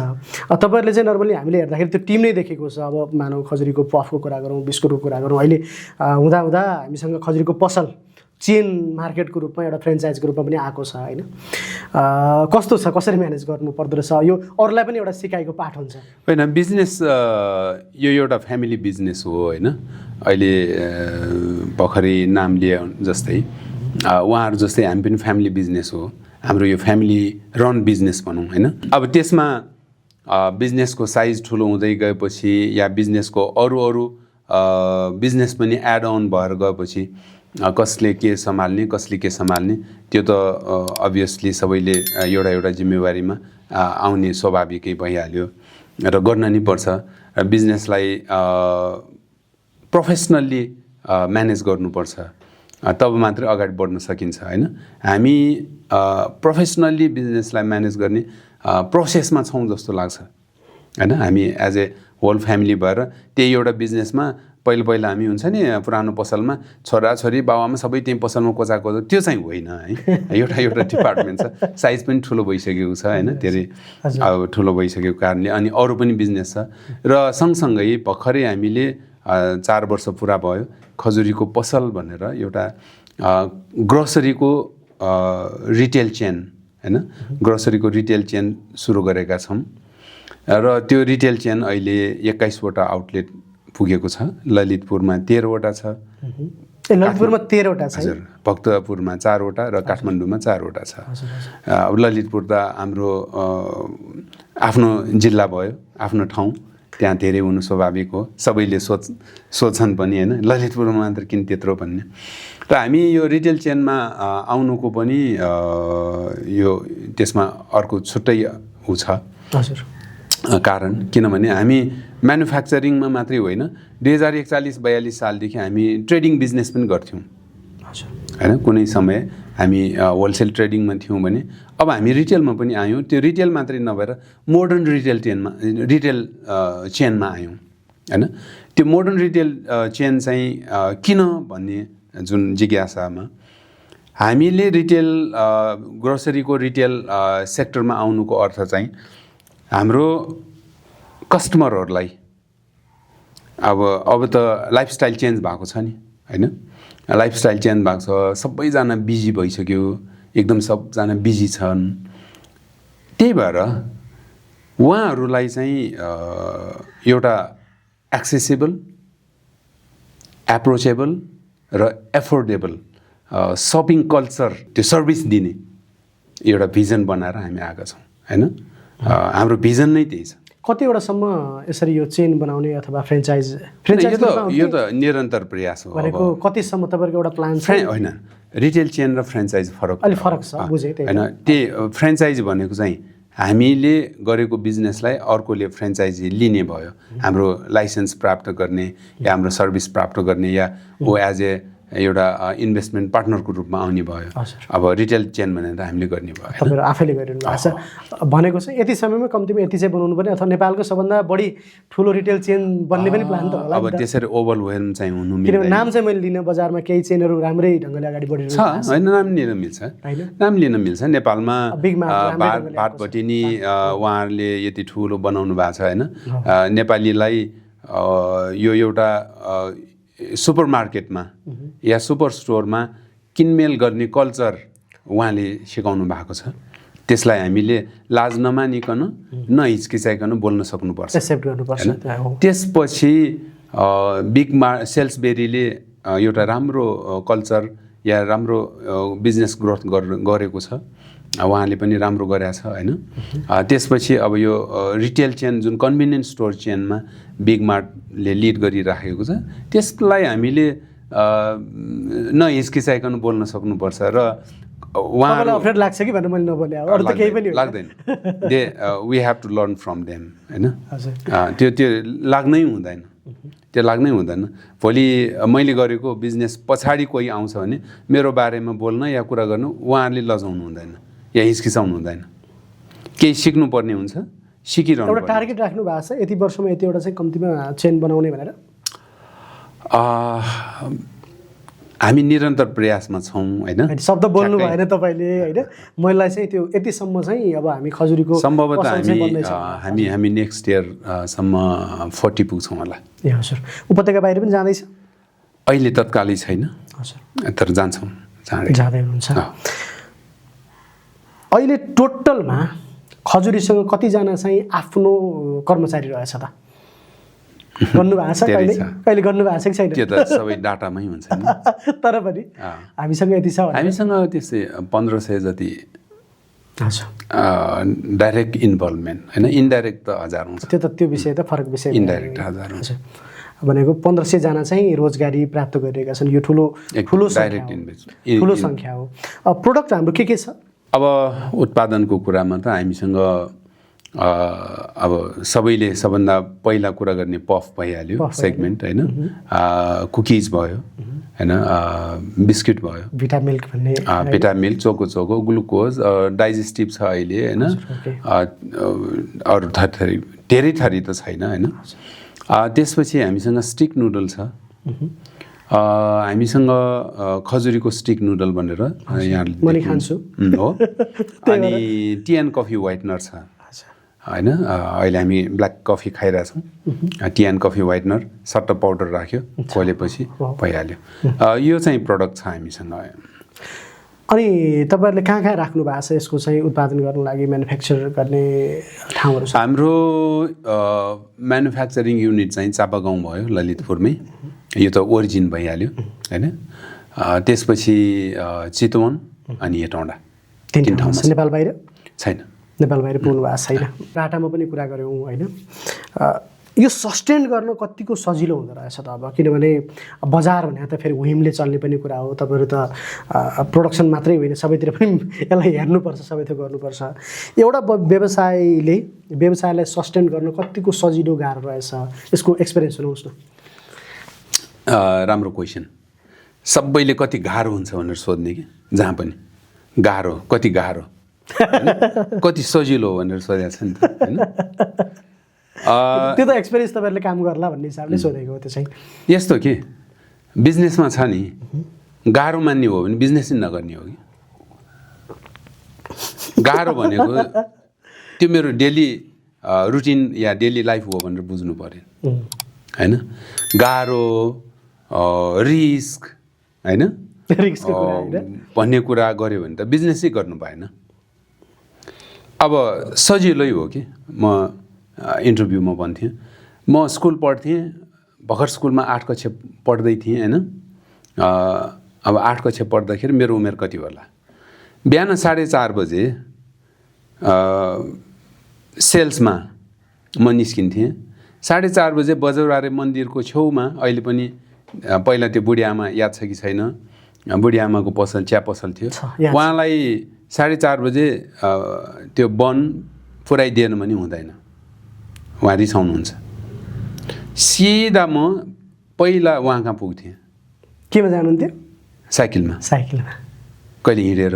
तपाईँहरूले चाहिँ नर्मली हामीले हेर्दाखेरि त्यो टिम नै देखेको छ। अब मानव खजुरीको पफको कुरा गरौँ, बिस्कुटको कुरा गरौँ, अहिले हुँदा हामीसँग खजुरीको पसल चेन मार्केटको रूपमा, एउटा फ्रेन्चाइजको रूपमा पनि आएको छ होइन। कस्तो छ, कसरी म्यानेज गर्नु पर्दो रहेछ, यो अरूलाई पनि एउटा सिकाइको पाठ हुन्छ होइन। बिजनेस यो एउटा फ्यामिली बिजनेस हो होइन। अहिले भर्खरै नाम लिए जस्तै उहाँहरू जस्तै हामी पनि फ्यामिली बिजनेस हो। हाम्रो यो फ्यामिली रन बिजनेस भनौँ होइन। अब त्यसमा बिजनेसको साइज ठुलो हुँदै गएपछि या बिजनेसको अरू बिजनेस पनि एड अन भएर गएपछि कसले के सम्हाल्ने कसले के सम्हाल्ने त्यो त अभियसली सबैले एउटा जिम्मेवारीमा आउने स्वाभाविकै भइहाल्यो र गर्न नि पर्छ। बिजनेसलाई प्रोफेसनल्ली म्यानेज गर्नुपर्छ, तब मात्रै अगाडि बढ्न सकिन्छ हैन। हामी प्रोफेसनल्ली बिजनेसलाई म्यानेज गर्ने प्रोसेसमा छौँ जस्तो लाग्छ हैन। हामी एज ए होल फ्यामिली भएर त्यही एउटा बिजनेसमा पहिला हामी हुन्छ नि पुरानो पसलमा छोराछोरी बाबुआमा सबै त्यही पसलमा कोचाको त्यो चाहिँ होइन है। एउटा डिपार्टमेन्ट छ, साइज पनि ठुलो भइसकेको छ हैन, धेरै अब ठुलो भइसकेको कारणले अनि अरू पनि बिजनेस छ। र सँगसँगै भर्खरै हामीले 4 वर्ष पुरा भयो खजुरीको पसल भनेर एउटा ग्रोसरीको रिटेल चेन हैन, ग्रोसरीको रिटेल चेन सुरु गरेका छौँ र त्यो रिटेल चेन अहिले 21 वटा आउटलेट पुगेको छ। ललितपुरमा 13 वटा छ, ललितपुरमा 13 वटा छ, हजुर, भक्तपुरमा 4 वटा र काठमाडौँमा 4 वटा छ। अब ललितपुर त हाम्रो आफ्नो जिल्ला भयो, आफ्नो ठाउँ, त्यहाँ धेरै हुनु स्वाभाविक हो, सबैले सोध्छन् पनि हैन ललितपुरमा मात्र किन त्यत्रो भन्ने। र हामी यो रिटेल चेनमा आउनुको पनि यो त्यसमा अर्को छुट्टै उ छ कारण, किनभने हामी म्यानुफ्याक्चरिङमा मात्रै होइन 2041-42 सालदेखि हामी ट्रेडिङ बिजनेस पनि गर्थ्यौँ हैन। कुनै समय हामी होलसेल ट्रेडिङमा थियौँ भने अब हामी रिटेलमा पनि आयौँ। त्यो रिटेल मात्रै नभएर मोडर्न रिटेल चेनमा आयौँ हैन। त्यो मोडर्न रिटेल चेन चाहिँ किन भन्ने जुन जिज्ञासामा हामीले रिटेल ग्रोसरीको रिटेल सेक्टरमा आउनुको अर्थ चाहिँ हाम्रो कस्टमरहरूलाई अब त लाइफस्टाइल चेन्ज भएको छ नि हैन, लाइफस्टाइल चेन्ज भएको छ, सबैजना बिजी भइसक्यो, एकदम सबजना बिजी छन्। त्यही भएर उहाँहरूलाई चाहिँ एउटा एक्सेसिबल, एप्रोचेबल र एफोर्डेबल सपिङ कल्चर, त्यो सर्भिस दिने एउटा भिजन बनाएर हामी आएका छौँ हैन। हाम्रो भिजन नै त्यही छ। कतिवटासम्म यसरी यो चेन बनाउने अथवा फ्रेन्चाइज यो त निरन्तर प्रयास हो। भनेको कतिसम्म तपाईँको एउटा प्लान छ? होइन, रिटेल चेन र फ्रेन्चाइज फरक छ, बुझेँ हैन। त्यही फ्रेन्चाइज भनेको चाहिँ हामीले गरेको बिजनेसलाई अर्कोले फ्रेन्चाइजी लिने भयो, हाम्रो लाइसेन्स प्राप्त गर्ने या हाम्रो सर्भिस प्राप्त गर्ने या वो एज ए एउटा इन्भेस्टमेन्ट पार्टनरको रूपमा आउने भयो। अब रिटेल चेन भनेर हामीले गर्ने भयो। तपाईँहरू आफैले गरिरहनु भएको छ भनेको चाहिँ यति समयमा कम्तीमा यति चाहिँ बनाउनु पर्ने अथवा नेपालको सबभन्दा बढी ठुलो रिटेल चेन बन्ने पनि प्लान त होला। अब त्यसरी ओभरवेल्म चाहिँ हुनु मिल्दैन, किनभने नाम चाहिँ मैले लिन बजारमा केही चेनहरू राम्रै ढङ्गले अगाडि बढिरहेको छ हैन। नाम लिन मिल्छ, नाम लिन मिल्छ। नेपालमा भाटभटिनी उहाँहरूले यति ठुलो बनाउनु भएको छ हैन। नेपालीलाई यो एउटा सुपर मार्केटमा या सुपर स्टोरमा किनमेल गर्ने कल्चर उहाँले सिकाउनु भएको छ। त्यसलाई हामीले लाज नमानिकन नहिचकिचाइकन बोल्न सक्नुपर्छ, एक्सेप्ट गर्नुपर्छ। त्यसपछि सेल्सबेरीले एउटा राम्रो कल्चर या राम्रो बिजनेस ग्रोथ गरेको छ, उहाँले पनि राम्रो गरेको छ हैन। त्यसपछि अब यो रिटेल चेन जुन कन्भिनियन्स स्टोर चेनमा बिग मार्टले लिड गरिराखेको छ, त्यसलाई हामीले नहिचकिचाइकन बोल्न सक्नुपर्छ। र उहाँलाई अप्ठ्यारो लाग्छ कि भनेर मैले नबोले, अरू त केही पनि लाग्दैन। We have to learn from them हैन। त्यो लाग्नै हुँदैन, त्यो लाग्नै हुँदैन। भोलि मैले गरेको बिजनेस पछाडि कोही आउँछ भने मेरो बारेमा बोल्न या कुरा गर्नु उहाँहरूले लजाउनु हुँदैन या हिचकिचाउनु हुँदैन। केही सिक्नुपर्ने हुन्छ, सिकिरहनु। एउटा टार्गेट राख्नु भएको छ यति वर्षमा यतिवटा चाहिँ कम्तीमा चेन बनाउने भनेर? हामी निरन्तर प्रयासमा छौँ हैन। शब्द बोल्नु भएन तपाईँले हैन। मलाई चाहिँ त्यो यतिसम्म चाहिँ अब हामी खजुरीको सम्भवतः हामी नेक्स्ट इयर सम्म 40 पुग्छौँ होला। ए हजुर, उपत्यका बाहिर पनि जाँदैछ? अहिले तत्कालै छैन हजुर, तर जान्छौँ, जाँदै हुनुहुन्छ। अहिले टोटलमा खजुरीसँग कतिजना चाहिँ आफ्नो कर्मचारी रहेछ त? गर्नुभएको छ कहिले गर्नुभएको छ कि छैन? त्यो त सबै डाटामै हुन्छ नि। तर पनि हामीसँग यति छ, हामीसँग त्यस्तै 1500 जति डाइरेक्ट इन्भल्भमेन्ट हैन। इन्डाइरेक्ट त हजारौँ छ। त्यो विषय त फरक विषय। इन्डाइरेक्ट हजारौँ छ। भनेको 1500 जना चाहिँ रोजगारी प्राप्त गरिरहेका छन्। यो ठुलो डाइरेक्ट इन्भेस्टमेन्ट ठुलो सङ्ख्या हो। प्रोडक्ट हाम्रो के छ? अब उत्पादनको कुरामा त हामीसँग अब सबैले सबभन्दा पहिला कुरा गर्ने पफ भइहाल्यो सेगमेन्ट होइन, कुकिज भयो होइन, बिस्किट भयो, भिटा मिल्क भन्ने, भिटा मिल्क, चोको ग्लुकोज, डाइजेस्टिभ छ अहिले होइन, अरू थरी धेरै थरी त छैन होइन। त्यसपछि हामीसँग स्टिक नुडल छ, हामीसँग खजुरीको स्टिक नुडल भनेर यहाँले खान्छु हो। अनि टी एन्ड कफी व्हाइटनर छ होइन, अहिले हामी ब्ल्याक कफी खाइरहेछौँ, टी एन्ड कफी व्हाइटनर सट्ट पाउडर राख्यो खोलेपछि भइहाल्यो। यो चाहिँ प्रडक्ट छ हामीसँग। अनि तपाईँहरूले कहाँ राख्नु भएको छ यसको चाहिँ उत्पादन गर्नु लागि म्यानुफ्याक्चर गर्ने ठाउँहरू? हाम्रो म्यानुफ्याक्चरिङ युनिट चाहिँ चापागाउँ भयो ललितपुरमै, यो त ओरिजिन भइहाल्यो होइन। त्यसपछि चितवन अनि हेटौँडा, तीन ठाउँमा। नेपाल बाहिर छैन, नेपाल बाहिर पुग्नु भएको छैन। टाटामा पनि कुरा गऱ्यौँ होइन, यो सस्टेन गर्न कतिको सजिलो हुँदो रहेछ त अब, किनभने बजार भने त फेरि हुइमले चल्ने पनि कुरा हो। तपाईँहरू त प्रोडक्सन मात्रै होइन, सबैतिर पनि यसलाई हेर्नुपर्छ, सबैतिर गर्नुपर्छ। एउटा व्यवसायलाई सस्टेन गर्न कतिको सजिलो गाह्रो रहेछ, यसको एक्सपिरियन्स सुनाउनुहोस् न। राम्रो क्वेसन। सबैले कति गाह्रो हुन्छ भनेर सोध्ने कि, जहाँ पनि गाह्रो, कति गाह्रो कति सजिलो भनेर सोधेको छ नि त होइन। त्यो त एक्सपिरियन्स तपाईँहरूले काम गर्ला भन्ने हिसाबले सोधेको हो। त्यो चाहिँ यस्तो कि बिजनेसमा छ नि, गाह्रो मान्ने हो भने बिजनेस नै नगर्ने हो कि। गाह्रो भनेको त्यो मेरो डेली रुटिन या डेली लाइफ हो भनेर बुझ्नु पऱ्यो होइन। गाह्रो, रिस्क होइन भन्ने कुरा गऱ्यो भने त बिजनेसै गर्नु भएन। अब सजिलै हो कि, म इन्टरभ्यूमा भन्थेँ, म स्कुल पढ्थेँ, भर्खर स्कुलमा 8 कक्षा पढ्दै थिएँ होइन। अब 8 कक्षा पढ्दाखेरि मेरो उमेर कति होला, बिहान 4:30 बजे सेल्समा म निस्किन्थेँ। 4:30 बजे बजौरारे मन्दिरको छेउमा, अहिले पनि पहिला त्यो बुढी आमा याद छ कि छैन, बुढी आमाको पसल, चिया पसल थियो, उहाँलाई 4:30 बजे त्यो बन पुऱ्याइदिएन भने हुँदैन, उहाँ रिसाउनुहुन्छ। सिधा म पहिला उहाँ कहाँ पुग्थेँ। केमा जानुहुन्थ्यो? साइकलमा। कहिले हिँडेर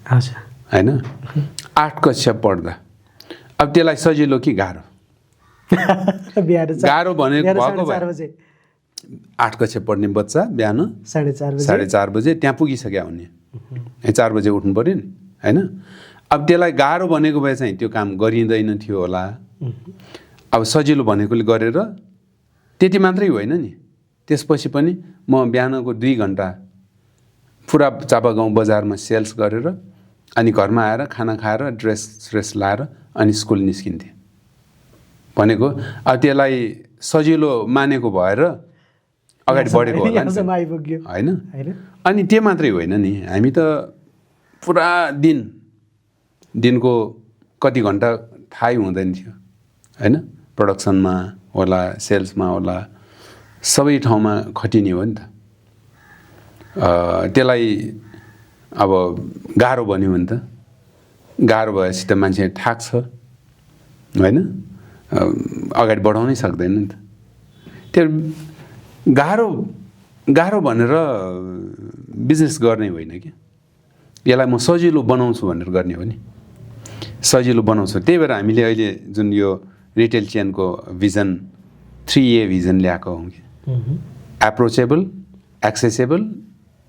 हजुर होइन। 8 कक्षा पढ्दा अब त्यसलाई सजिलो कि गाह्रो? गाह्रो भनेको भएको भए 8 कक्षा पढ्ने बच्चा बिहान 4:30 बजे त्यहाँ पुगिसक्यो हुने, 4 बजे उठ्नु पऱ्यो नि होइन। अब त्यसलाई गाह्रो भनेको भए चाहिँ त्यो काम गरिँदैन थियो होला। अब सजिलो भनेकोले गरेर त्यति मात्रै होइन नि, त्यसपछि पनि म बिहानको 2 घन्टा पुरा चापागाउँ बजारमा सेल्स गरेर अनि घरमा आएर खाना खाएर ड्रेस लाएर अनि स्कुल निस्किन्थेँ भनेको। अब त्यसलाई सजिलो मानेको भएर अगाडि बढेको होला होइन। अनि त्यो मात्रै होइन नि, हामी त पुरा दिनको कति घन्टा थाहै हुँदैन थियो होइन। प्रोडक्सनमा होला, सेल्समा होला, सबै ठाउँमा खटिने हो नि त। त्यसलाई अब गाह्रो भन्यो भने त, गाह्रो भएपछि त मान्छे थाक्छ होइन, अगाडि बढाउनै सक्दैन नि त। त्यो गाह्रो भनेर बिजनेस गर्ने होइन कि, यसलाई म सजिलो बनाउँछु भनेर गर्ने हो नि, सजिलो बनाउँछु। त्यही भएर हामीले अहिले जुन यो रिटेल चेनको भिजन 3A भिजन ल्याएको हौँ कि, एप्रोचेबल, एक्सेसेबल,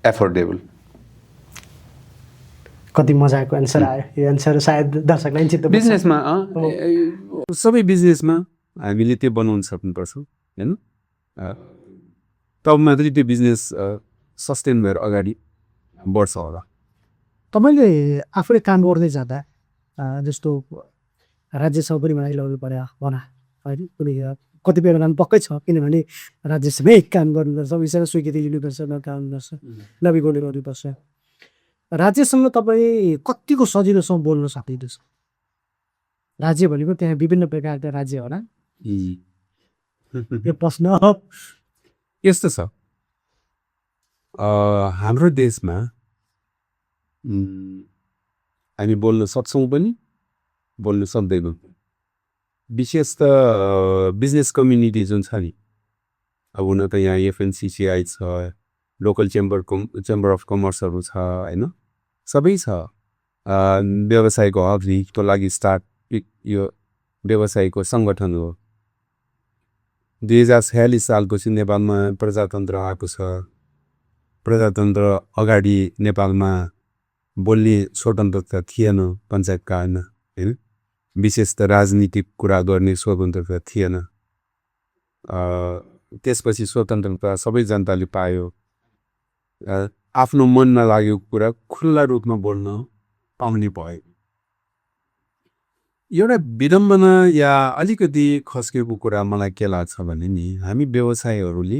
एफोर्डेबल। कति मजाको एन्सर आयो। यो एन्सर सायद दर्शकलाई चित्त बिजनेसमा सबै बिजनेसमा हामीले त्यो बनाउन सक्नुपर्छ होइन। तब मात्रै त्यो बिजनेस सस्टेन भएर अगाडि बढ्छ होला। तपाईँले आफूले काम गर्दै जाँदा जस्तो राज्यसभा पनि बनाइलाउनु पर्यो भना होइन, कुनै कतिपय बेला पक्कै छ, किनभने राज्यसभामै काम गर्नुपर्छ, विषयमा स्वीकृति लिनुपर्छ, काम गर्छ, नबिगोले गर्नुपर्छ। राज्यसँग तपाईँ कतिको सजिलोसँग बोल्न सक्नुहुन्छ? राज्य भनेको त्यहाँ विभिन्न प्रकारका राज्य होला, यो प्रश्न यस्तो छ हाम्रो देशमा हामी बोल्न सक्छौँ पनि बोल्न सक्दैनौँ विशेष त बिजनेस कम्युनिटी जुन छ नि अब हुन त यहाँ एफएनसिसिआई छ लोकल चेम्बर अफ कमर्सहरू छ होइन सबै छ व्यवसायको हकको लागि स्टार्ट यो व्यवसायको सङ्गठन हो 2046 सालपछि नेपालमा प्रजातन्त्र आएको छ प्रजातन्त्र अगाडि नेपालमा बोल्ने स्वतन्त्रता थिएन पञ्चायतका होइन विशेष त राजनीतिक कुरा गर्ने स्वतन्त्रता थिएन त्यसपछि स्वतन्त्रता सबै जनताले पायो आफ्नो मनमा लागेको कुरा खुल्ला रूपमा बोल्न पाउने भयो एउटा विडम्बना या अलिकति खस्केको कुरा मलाई के लाग्छ भने नि हामी व्यवसायीहरूले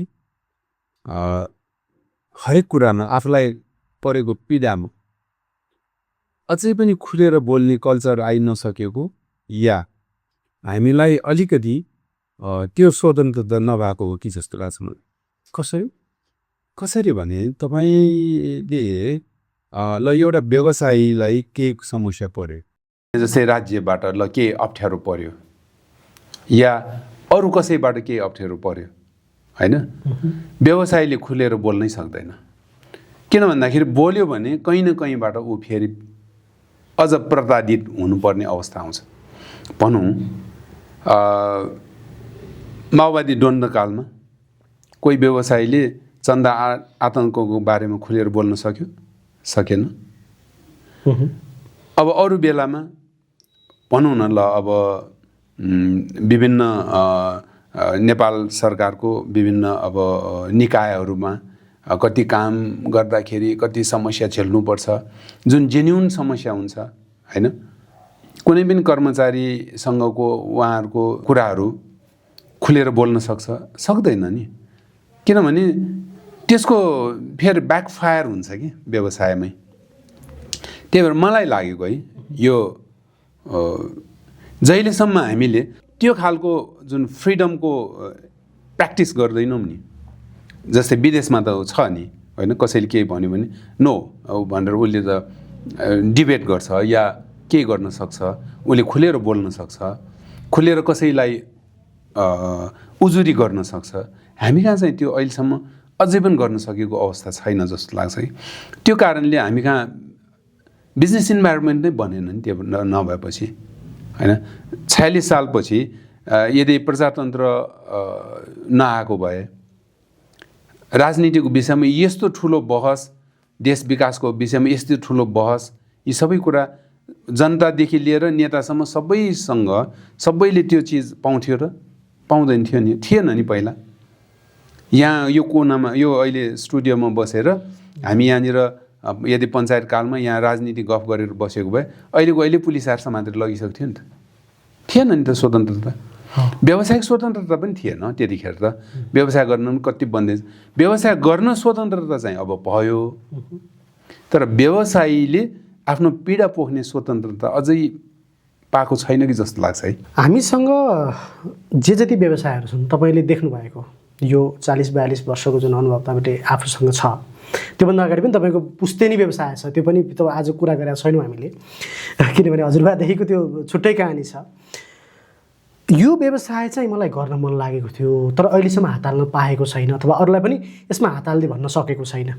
हरेक कुरामा आफूलाई परेको पीडामा अझै पनि खुलेर बोल्ने कल्चर आइ नसकेको या हामीलाई अलिकति त्यो स्वतन्त्रता नभएको हो कि जस्तो लाग्छ मलाई कसरी भने तपाईँले ल एउटा व्यवसायीलाई के समस्या पर्यो जस्तै राज्यबाट ल के अप्ठ्यारो पर्यो या अरू कसैबाट के अप्ठ्यारो पर्यो होइन व्यवसायीले खुलेर बोल्नै सक्दैन किन भन्दाखेरि बोल्यो भने कहीँ न कहीँबाट ऊ फेरि अझ प्रताडित हुनुपर्ने अवस्था आउँछ भनौँ माओवादी द्वन्द्वकालमा कोही व्यवसायीले चन्दा आतङ्कको बारेमा खुलेर बोल्न सकेन अब अरू बेलामा भनौँ न ल अब विभिन्न नेपाल सरकारको विभिन्न अब निकायहरूमा कति काम गर्दाखेरि कति समस्या झेल्नुपर्छ जुन जेन्युन समस्या हुन्छ होइन कुनै पनि कर्मचारीसँगको उहाँहरूको कुराहरू खुलेर बोल्न सक्दैन नि किनभने त्यसको फेरि ब्याकफायर हुन्छ कि व्यवसायमै त्यही भएर मलाई लागेको है यो जहिलेसम्म हामीले त्यो खालको जुन फ्रिडमको प्र्याक्टिस गर्दैनौँ नि जस्तै विदेशमा त छ नि होइन कसैले केही भन्यो भने नो भनेर उसले त डिबेट गर्छ या के गर्न सक्छ उसले खुलेर बोल्न सक्छ खुलेर कसैलाई उजुरी गर्न सक्छ हामी कहाँ चाहिँ त्यो अहिलेसम्म अझै पनि गर्न सकेको अवस्था छैन जस्तो लाग्छ है त्यो कारणले हामी कहाँ बिजनेस इन्भाइरोमेन्ट नै बनेन नि त्यो नभएपछि होइन 46 सालपछि यदि प्रजातन्त्र नआएको भए राजनीतिको विषयमा यस्तो ठुलो बहस देश विकासको विषयमा यस्तो ठुलो बहस यी सबै कुरा जनतादेखि लिएर नेतासम्म सबैसँग सबैले त्यो चिज पाउँथ्यो र पाउँदैन थियो नि थिएन नि पहिला यहाँ यो कोनामा यो अहिले स्टुडियोमा बसेर हामी यहाँनिर यदि पञ्चायत कालमा यहाँ राजनीति गफ गरेर बसेको भए अहिले पुलिस आएर समातेर लगिसक्थ्यो नि त थिएन नि त स्वतन्त्रता व्यावसायिक स्वतन्त्रता पनि थिएन त्यतिखेर त व्यवसाय गर्न पनि कति बन्देज व्यवसाय गर्न स्वतन्त्रता चाहिँ अब भयो तर व्यवसायीले आफ्नो पीडा पोख्ने स्वतन्त्रता अझै पाएको छैन कि जस्तो लाग्छ है हामीसँग जे जति व्यवसायहरू छन् तपाईँले देख्नु भएको यो 40-42 वर्षको जुन अनुभव तपाईँले आफूसँग छ त्योभन्दा अगाडि पनि तपाईँको पुस्तैनी व्यवसाय छ त्यो पनि त आज कुरा गरेका छैनौँ हामीले किनभने हजुरबादेखिको त्यो छुट्टै कहानी छ यो व्यवसाय चाहिँ मलाई गर्न मन लागेको थियो तर अहिलेसम्म हात हाल्न पाएको छैन अथवा अरूलाई पनि यसमा हात हाल्दै भन्न सकेको छैन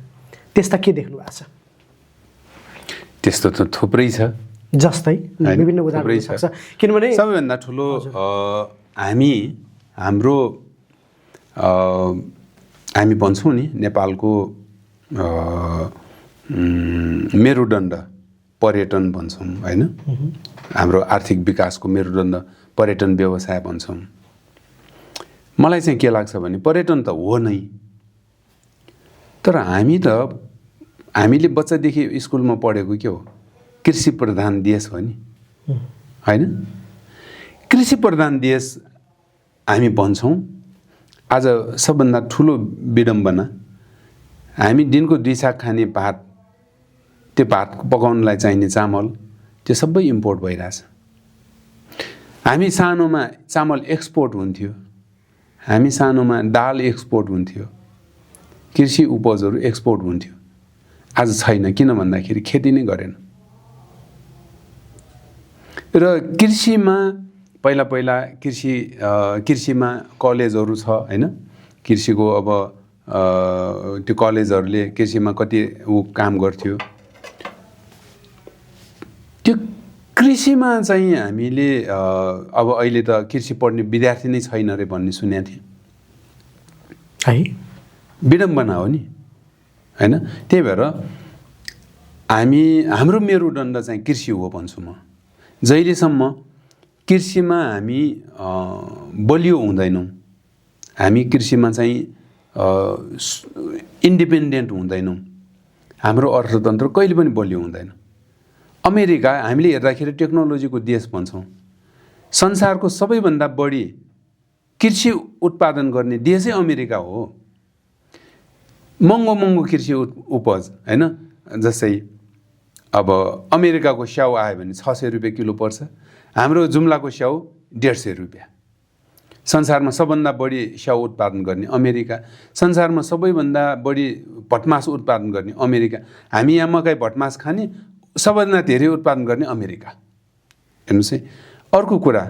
त्यस्ता के देख्नु भएको छ त्यस्तो त थुप्रै छ जस्तै विभिन्न उदाहरण हुन सक्छ किनभने सबैभन्दा ठुलो हामी भन्छौँ नि नेपालको मेरुदण्ड पर्यटन भन्छौँ होइन हाम्रो आर्थिक विकासको मेरुदण्ड पर्यटन व्यवसाय भन्छौँ मलाई चाहिँ के लाग्छ भने पर्यटन त हो नै तर हामीले बच्चादेखि स्कुलमा पढेको के हो कृषि प्रधान देश हो नि होइन कृषि प्रधान देश हामी भन्छौँ आज सबभन्दा ठुलो विडम्बना हामी दिनको 2 छाक खाने भात त्यो भात पकाउनलाई चाहिने चामल त्यो सबै इम्पोर्ट भइरहेछ हामी सानोमा चामल एक्सपोर्ट हुन्थ्यो हामी सानोमा दाल एक्सपोर्ट हुन्थ्यो, कृषि उपजहरू एक्सपोर्ट हुन्थ्यो। आज छैन, किन भन्दाखेरि खेती नै गरेन। र कृषिमा पहिला कृषिमा कलेजहरू छ हैन, कृषिको अब त्यो कलेजहरूले कृषिमा कति काम गर्थ्यो। त्यो कृषिमा चाहिँ हामीले अब अहिले त कृषि पढ्ने विद्यार्थी नै छैन रे भन्ने सुनेको थिएँ है। विडम्बना हो नि हैन। त्यही भएर हाम्रो मेरुदण्ड चाहिँ कृषि हो भन्छु म। जहिलेसम्म कृषिमा हामी बलियो हुँदैनौँ, हामी कृषिमा चाहिँ इन्डिपेन्डेन्ट हुँदैनौँ, हाम्रो अर्थतन्त्र कहिले पनि बलियो हुँदैन। अमेरिका हामीले हेर्दाखेरि टेक्नोलोजीको देश भन्छौँ, संसारको सबैभन्दा बढी कृषि उत्पादन गर्ने देशै अमेरिका हो। महँगो कृषि उपज हैन, जस्तै अब अमेरिकाको स्याउ आयो भने 600 रुपियाँ किलो पर्छ, हाम्रो जुम्लाको स्याउ 150 रुपियाँ। संसारमा सबभन्दा बढी स्याउ उत्पादन गर्ने अमेरिका, संसारमा सबैभन्दा बढी भटमास उत्पादन गर्ने अमेरिका। हामी यहाँ मकै भटमास खाने, सबभन्दा धेरै उत्पादन गर्ने अमेरिका। हेर्नुहोस् है। अर्को कुरा,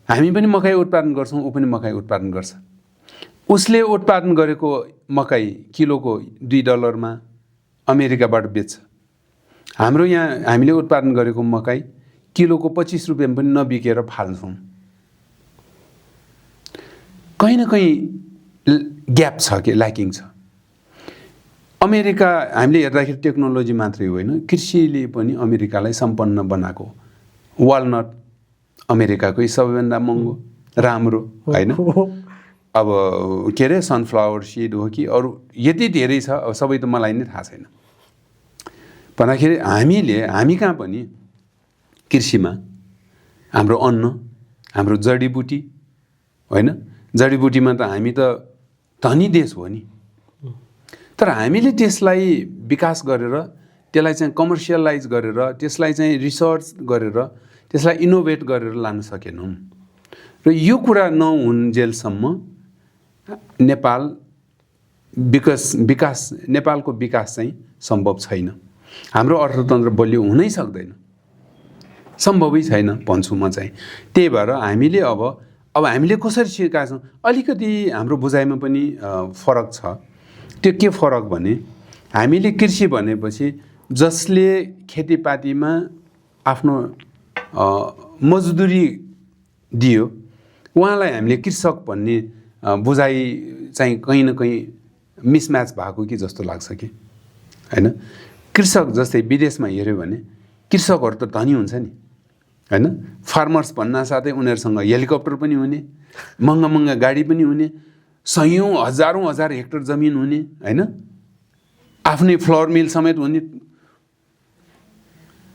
हामी पनि मकै उत्पादन गर्छौँ, ऊ पनि मकै उत्पादन गर्छ। उसले उत्पादन गरेको मकै किलोको $2 मा अमेरिकाबाट बेच्छ। हाम्रो यहाँ हामीले उत्पादन गरेको मकै किलोको 25 रुपियाँ पनि नबिकेर फाल्छौँ। कहीँ न कहीँ ग्याप छ कि ल्याकिङ छ। अमेरिका हामीले हेर्दाखेरि टेक्नोलोजी मात्रै होइन, कृषिले पनि अमेरिकालाई सम्पन्न बनाएको। वालनट अमेरिकाकै सबैभन्दा महँगो राम्रो हैन। अब के अरे सनफ्लावर सिड हो कि अरू यति धेरै छ, अब सबै त मलाई नै थाहा छैन। भन्दाखेरि हामी कहाँ पनि कृषिमा हाम्रो अन्न, हाम्रो जडीबुटी होइन, जडीबुटीमा त हामी त धनी देश हो नि। तर हामीले त्यसलाई विकास गरेर, त्यसलाई चाहिँ कमर्सियलाइज गरेर, त्यसलाई चाहिँ रिसर्च गरेर, त्यसलाई इनोभेट गरेर लान सकेनौँ। र यो कुरा नहुन्जेलसम्म नेपाल नेपालको विकास चाहिँ सम्भव छैन। हाम्रो अर्थतन्त्र बलियो हुनै सक्दैन, सम्भवै छैन भन्छु म चाहिँ। त्यही भएर हामीले अब हामीले कसरी सिकाएका छौँ, अलिकति हाम्रो बुझाइमा पनि फरक छ। त्यो के फरक भने, हामीले कृषि भनेपछि जसले खेतीपातीमा आफ्नो मजदुरी दियो उहाँलाई हामीले कृषक भन्ने बुझाइ चाहिँ कहीँ न कहीँ मिसम्याच भएको कि जस्तो लाग्छ कि हैन। कृषक जस्तै विदेशमा हेऱ्यो भने कृषकहरू त धनी हुन्छ नि हैन। फार्मर्स भन्नासाथै उनीहरूसँग हेलिकप्टर पनि हुने, महँगा गाडी पनि हुने, सयौँ हजार हेक्टर जमिन हुने हैन, आफ्नै फ्लोर मिल समेत हुने।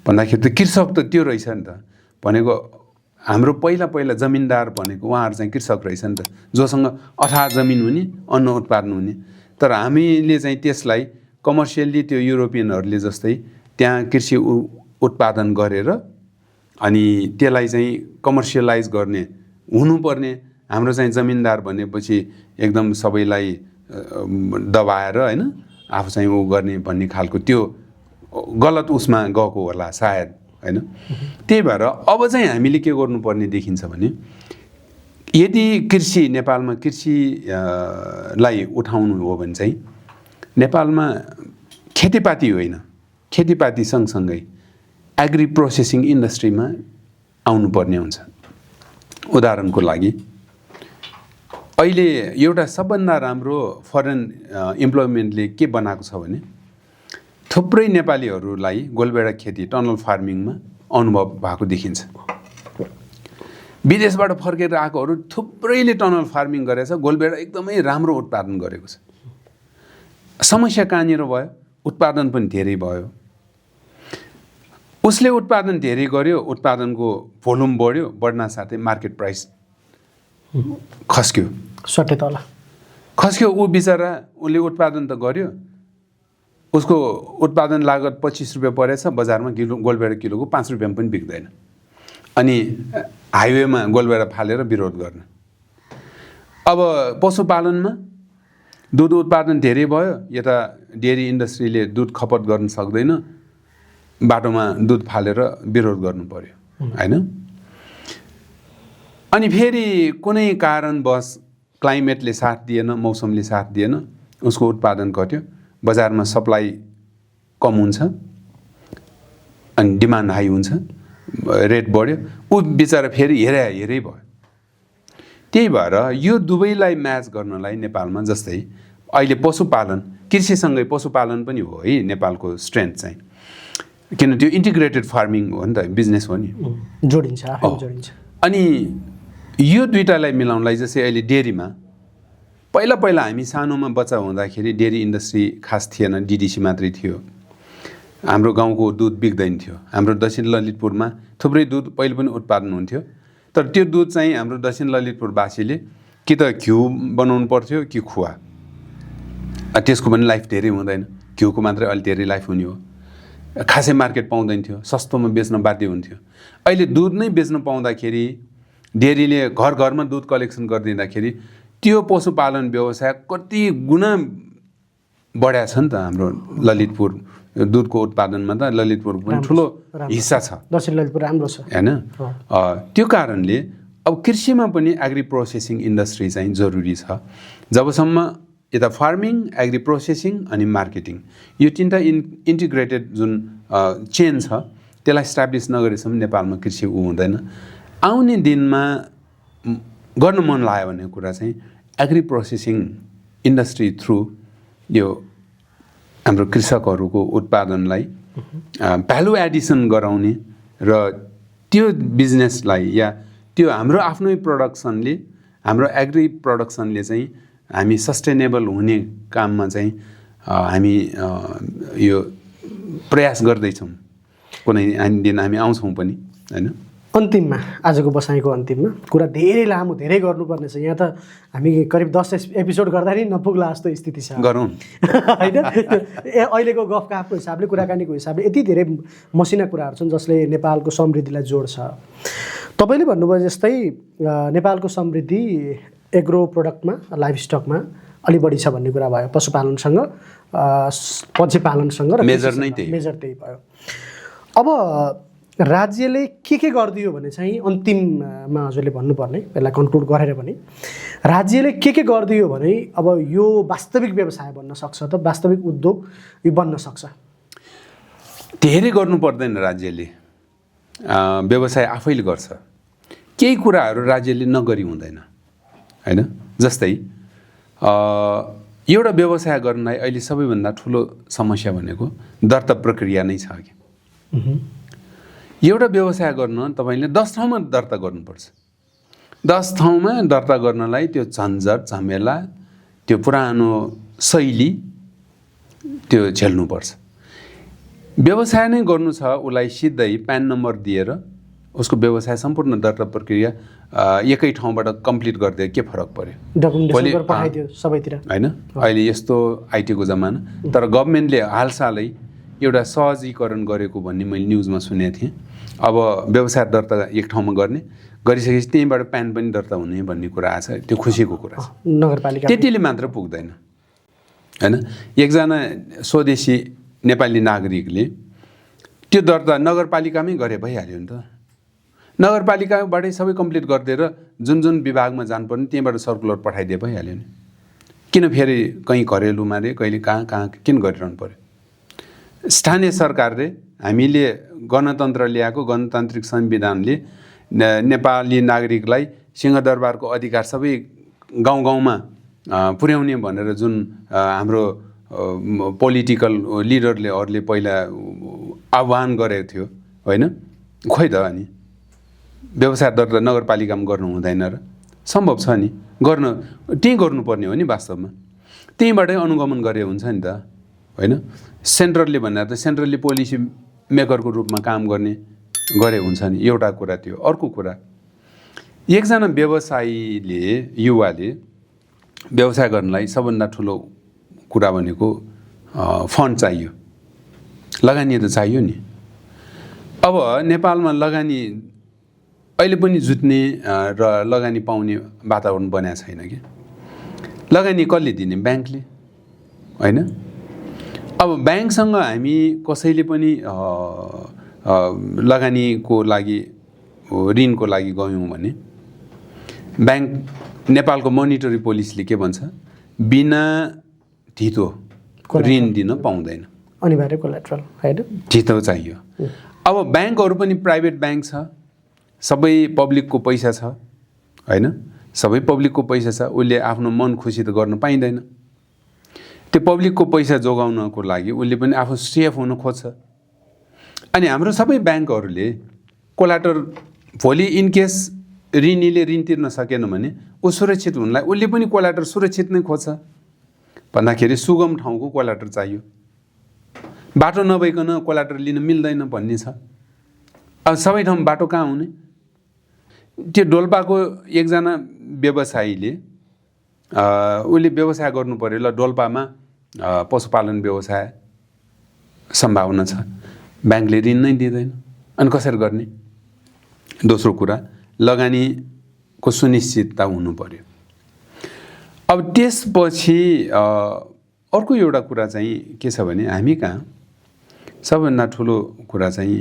भन्दाखेरि त कृषक त त्यो रहेछ नि त। भनेको हाम्रो पहिला जमिनदार भनेको उहाँहरू चाहिँ कृषक रहेछ नि त, जोसँग अथाह जमिन हुने, अन्न उत्पादन हुने। तर हामीले चाहिँ त्यसलाई कमर्सियल्ली त्यो युरोपियनहरूले जस्तै त्यहाँ कृषि उत्पादन गरेर अनि त्यसलाई चाहिँ कमर्सियलाइज गर्ने हुनुपर्ने हाम्रो चाहिँ जमिनदार भनेपछि एकदम सबैलाई दबाएर हैन आफू चाहिँ उ गर्ने भन्ने खालको त्यो गलत उसमा गएको होला सायद हैन। त्यही भएर अब चाहिँ हामीले के गर्नुपर्ने देखिन्छ भने, यदि नेपालमा कृषिलाई उठाउनु हो भने चाहिँ नेपालमा खेतीपाती होइन, खेतीपाती सँगसँगै एग्री प्रोसेसिङ इन्डस्ट्रीमा आउनुपर्ने हुन्छ। उदाहरणको लागि अहिले एउटा सबभन्दा राम्रो फरेन इम्प्लोइमेन्टले के बनाएको छ भने, थुप्रै नेपालीहरूलाई गोलभेडा खेती टनल फार्मिङमा अनुभव भएको देखिन्छ। विदेशबाट फर्केर आएकोहरू थुप्रैले टनल फार्मिङ गरेछ, गोलभेडा एकदमै राम्रो उत्पादन गरेको छ। समस्या कहाँनिर भयो, उत्पादन पनि धेरै भयो। उसले उत्पादन धेरै गर्यो, उत्पादनको भोल्युम बढ्यो, बढ्न साथै मार्केट प्राइस खस्क्यो, सट्टै तल खस्क्यो। ऊ बिचरा उसले उत्पादन त गर्यो, उसको उत्पादन लागत 25 रुपियाँ परेछ, बजारमा गोलभेडा किलोको 5 रुपियाँ पनि बिक्दैन। अनि हाइवेमा गोलभेडा फालेर विरोध गर्न। अब पशुपालनमा दुध उत्पादन धेरै भयो, यता डेयरी इन्डस्ट्रीले दुध खपत गर्न सक्दैन, बाटोमा दुध फालेर विरोध गर्नु पर्यो हैन। अनि फेरि कुनै कारणवश क्लाइमेटले साथ दिएन, मौसमले साथ दिएन, उसको उत्पादन घट्यो, बजारमा सप्लाई कम हुन्छ अनि डिमान्ड हाई हुन्छ, रेट बढ्यो, ऊ बिचरा फेरि हेरै भयो। त्यही भएर यो दुवैलाई म्याच गर्नलाई नेपालमा जस्तै अहिले पशुपालन, कृषिसँगै पशुपालन पनि हो है नेपालको स्ट्रेन्थ चाहिँ, किन त्यो इन्टिग्रेटेड फार्मिङ हो नि त, बिजनेस हो नि, जोडिन्छ। अनि यो दुईटालाई मिलाउनलाई जस्तै अहिले डेरीमा पहिला हामी सानोमा बच्चा हुँदाखेरि डेरी इन्डस्ट्री खास थिएन, डिडिसी मात्रै थियो, हाम्रो गाउँको दुध बिक्दैन थियो। हाम्रो दक्षिण ललितपुरमा थुप्रै दुध पहिले पनि उत्पादन हुन्थ्यो, तर त्यो दुध चाहिँ हाम्रो दक्षिण ललितपुरवासीले कि त घिउ बनाउनु पर्थ्यो कि खुवा, त्यसको पनि लाइफ धेरै हुँदैन, घिउको मात्रै अलि धेरै लाइफ हुने हो, खासै मार्केट पाउँदैन थियो, सस्तोमा बेच्न बाध्य हुन्थ्यो। अहिले दुध नै बेच्न पाउँदाखेरि डेरीले घर घरमा दुध कलेक्सन गरिदिँदाखेरि त्यो पशुपालन व्यवसाय कति गुणा बढ्या छ नि त। हाम्रो ललितपुर दुधको उत्पादनमा त ललितपुर पनि ठुलो हिस्सा छ, दक्षिण ललितपुर राम्रो छ हैन। त्यो कारणले अब कृषिमा पनि एग्री प्रोसेसिङ इन्डस्ट्री चाहिँ जरुरी छ। जबसम्म यता फार्मिङ, एग्री प्रोसेसिङ अनि मार्केटिङ, यो तीनटा इन्टिग्रेटेड जुन चेन छ त्यसलाई इस्टाब्लिस नगरेसम्म नेपालमा कृषि हुँदैन। आउने दिनमा गर्न मन लाग्यो भन्ने कुरा चाहिँ एग्री प्रोसेसिङ इन्डस्ट्री थ्रु यो हाम्रो कृषकहरूको उत्पादनलाई भ्यालु एडिसन गराउने र त्यो बिजनेसलाई या त्यो हाम्रो आफ्नै प्रोडक्सनले, हाम्रो एग्री प्रोडक्सनले चाहिँ हामी सस्टेनेबल हुने काममा चाहिँ हामी यो प्रयास गर्दैछौँ। कुनै दिन हामी आउँछौँ पनि हैन। अन्तिममा, आजको बसाइको अन्तिममा कुरा धेरै लामो, धेरै गर्नुपर्ने छ। यहाँ त हामी करिब 10 एपिसोड गर्दा नि नपुग्ला जस्तो स्थिति छ, गरौँ होइन। अहिलेको गफको हिसाबले, कुराकानीको हिसाबले यति धेरै मसिना कुराहरू छन् जसले नेपालको समृद्धिलाई जोड्छ। तपाईँले भन्नुभयो जस्तै नेपालको समृद्धि एग्रो प्रोडक्टमा, लाइफ स्टकमा अलि बढी छ भन्ने कुरा भयो, पशुपालनसँग, मत्स्यपालनसँग, मेजर त्यही भयो। अब राज्यले के गरिदियो भने चाहिँ अन्तिममा हजुरले भन्नुपर्ने, यसलाई कन्क्लुड गरेर पनि राज्यले के गरिदियो भने अब यो वास्तविक व्यवसाय बन्न सक्छ त, वास्तविक उद्योग यो बन्न सक्छ? धेरै गर्नु पर्दैन, राज्यले व्यवसाय आफैले गर्छ। केही कुराहरू राज्यले नगरी हुँदैन हैन। जस्तै एउटा व्यवसाय गर्नलाई अहिले सबैभन्दा ठुलो समस्या भनेको दर्ता प्रक्रिया नै छ कि। एउटा व्यवसाय गर्न तपाईँले 10 ठाउँमा दर्ता गर्नुपर्छ। 10 ठाउँमा दर्ता गर्नलाई त्यो झन्झट झमेला, त्यो पुरानो शैली त्यो झेल्नुपर्छ। व्यवसाय नै गर्नु छ उसलाई सिधै प्यान नम्बर दिएर उसको व्यवसाय सम्पूर्ण दर्ता प्रक्रिया एकै ठाउँबाट कम्प्लिट गरिदियो, के फरक पर्यो? डकुमेन्टेसन पठाइदियो सबैतिर हैन। अहिले यस्तो आइटीको जमाना, तर गभर्नमेन्टले हालसालै एउटा सहजीकरण गरेको भन्ने मैले न्युजमा सुनेको थिएँ। अब व्यवसाय दर्ता एक ठाउँमा गरिसकेपछि त्यहीँबाट प्यान पनि दर्ता हुने भन्ने कुरा आछ। त्यो खुसीको कुरा छ। नगरपालिका त्यतिले मात्र पुग्दैन हैन। एकजना स्वदेशी नेपाली नागरिकले त्यो दर्ता नगरपालिकामै गरे भइहाल्यो नि त। नगरपालिकाबाटै सबै कम्प्लिट गरिदिएर जुन विभागमा जानुपर्ने त्यहीँबाट सर्कुलर पठाइदिए भइहाल्यो नि। किन फेरि कहीँ घरेलुमा रे कहिले कहाँ किन गरिरहनु पर्यो? स्थानीय सरकारले, हामीले गणतन्त्र ल्याएको गणतान्त्रिक संविधानले नेपाली नागरिकलाई सिंहदरबारको अधिकार सबै गाउँमा पुर्याउने भनेर जुन हाम्रो पोलिटिकल लिडरले पहिला आह्वान गरेको थियो होइन, खोइ त। अनि व्यवसाय दर्ता नगरपालिकामा गर्नु हुँदैन र? सम्भव छ नि, त्यहीँ गर्नुपर्ने हो नि वास्तवमा। त्यहीँबाटै अनुगमन गरे हुन्छ नि त होइन। सेन्ट्रलले भनेर त सेन्ट्रलले पोलिसी मेकरको रूपमा काम गरे हुन्छ नि, एउटा कुरा त्यो। अर्को कुरा, एकजना व्यवसायीले, युवाले व्यवसाय गर्नलाई सबभन्दा ठुलो कुरा भनेको फन्ड चाहियो, लगानी त चाहियो नि। अब नेपालमा लगानी अहिले पनि जुट्ने र लगानी पाउने वातावरण बनाएको छैन कि। लगानी कसले दिने? ब्याङ्कले, होइन? अब ब्याङ्कसँग हामी कसैले पनि लगानीको लागि ऋणको लागि गयौँ भने ब्याङ्क नेपालको मोनिटरी पोलिसीले के भन्छ? बिना धितो ऋण दिन पाउँदैन, अनिवार्य कोल्याट्रल, होइन? धितो चाहियो। अब ब्याङ्कहरू पनि प्राइभेट ब्याङ्क छ, सबै पब्लिकको पैसा छ, होइन? सबै पब्लिकको पैसा छ, उसले आफ्नो मन खुसी त गर्न पाइँदैन। त्यो पब्लिकको पैसा जोगाउनको लागि उसले पनि आफू सेफ हुन खोज्छ। अनि हाम्रो सबै ब्याङ्कहरूले कोलाटर भोलि इनकेस ऋणीले ऋण तिर्न सकेन भने ऊ सुरक्षित हुनलाई उसले पनि कोलाटर सुरक्षित नै खोज्छ। भन्दाखेरि सुगम ठाउँको कोलाटर चाहियो, बाटो नभइकन कोलाटर लिन मिल्दैन भन्ने छ। अब सबै ठाउँ बाटो कहाँ हुने? त्यो डोल्पाको एकजना व्यवसायीले उसले व्यवसाय गर्नु पर्यो, ल डोल्पामा पशुपालन व्यवसाय सम्भावना छ, ब्याङ्कले ऋण नै दिँदैन, अनि कसरी गर्ने? दोस्रो कुरा, लगानीको सुनिश्चितता हुनु पर्यो। अब त्यसपछि अर्को एउटा कुरा चाहिँ के छ भने हामी कहाँ सबभन्दा ठुलो कुरा चाहिँ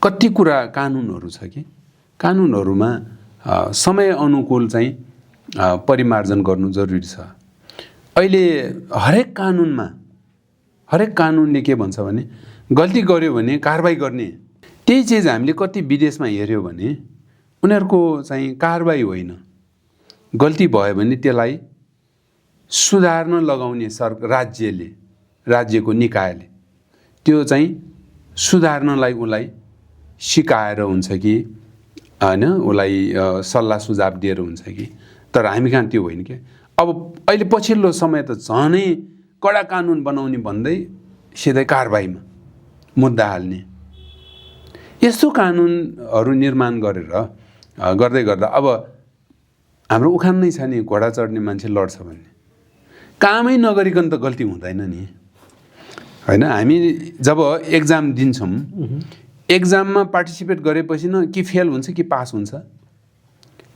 कति कुरा कानुनहरू छ कि कानुनहरूमा समय अनुकूल चाहिँ परिमार्जन गर्नु जरुरी छ। अहिले हरेक कानुनले के भन्छ भने गल्ती गर्यो भने कारबाही गर्ने। त्यही चिज हामीले कति विदेशमा हेऱ्यो भने उनीहरूको चाहिँ कारबाही होइन, गल्ती भयो भने त्यसलाई सुधार्न लगाउने राज्यको निकायले त्यो चाहिँ सुधार्नलाई उसलाई सिकाएर हुन्छ कि होइन, उसलाई सल्लाह सुझाव दिएर हुन्छ कि। तर हामी कहाँ त्यो होइन क्या। अब अहिले पछिल्लो समय त झनै कडा कानुन बनाउने भन्दै सिधै कारबाहीमा मुद्दा हाल्ने, यस्तो कानुनहरू निर्माण गर्दै गर्दा अब हाम्रो उखान नै छ नि, घोडा चढ्ने मान्छे लड्छ भन्ने। कामै नगरिकन त गल्ती हुँदैन नि, होइन? हामी जब एक्जाम दिन्छौँ, एक्जाममा पार्टिसिपेट गरेपछि न कि फेल हुन्छ कि पास हुन्छ,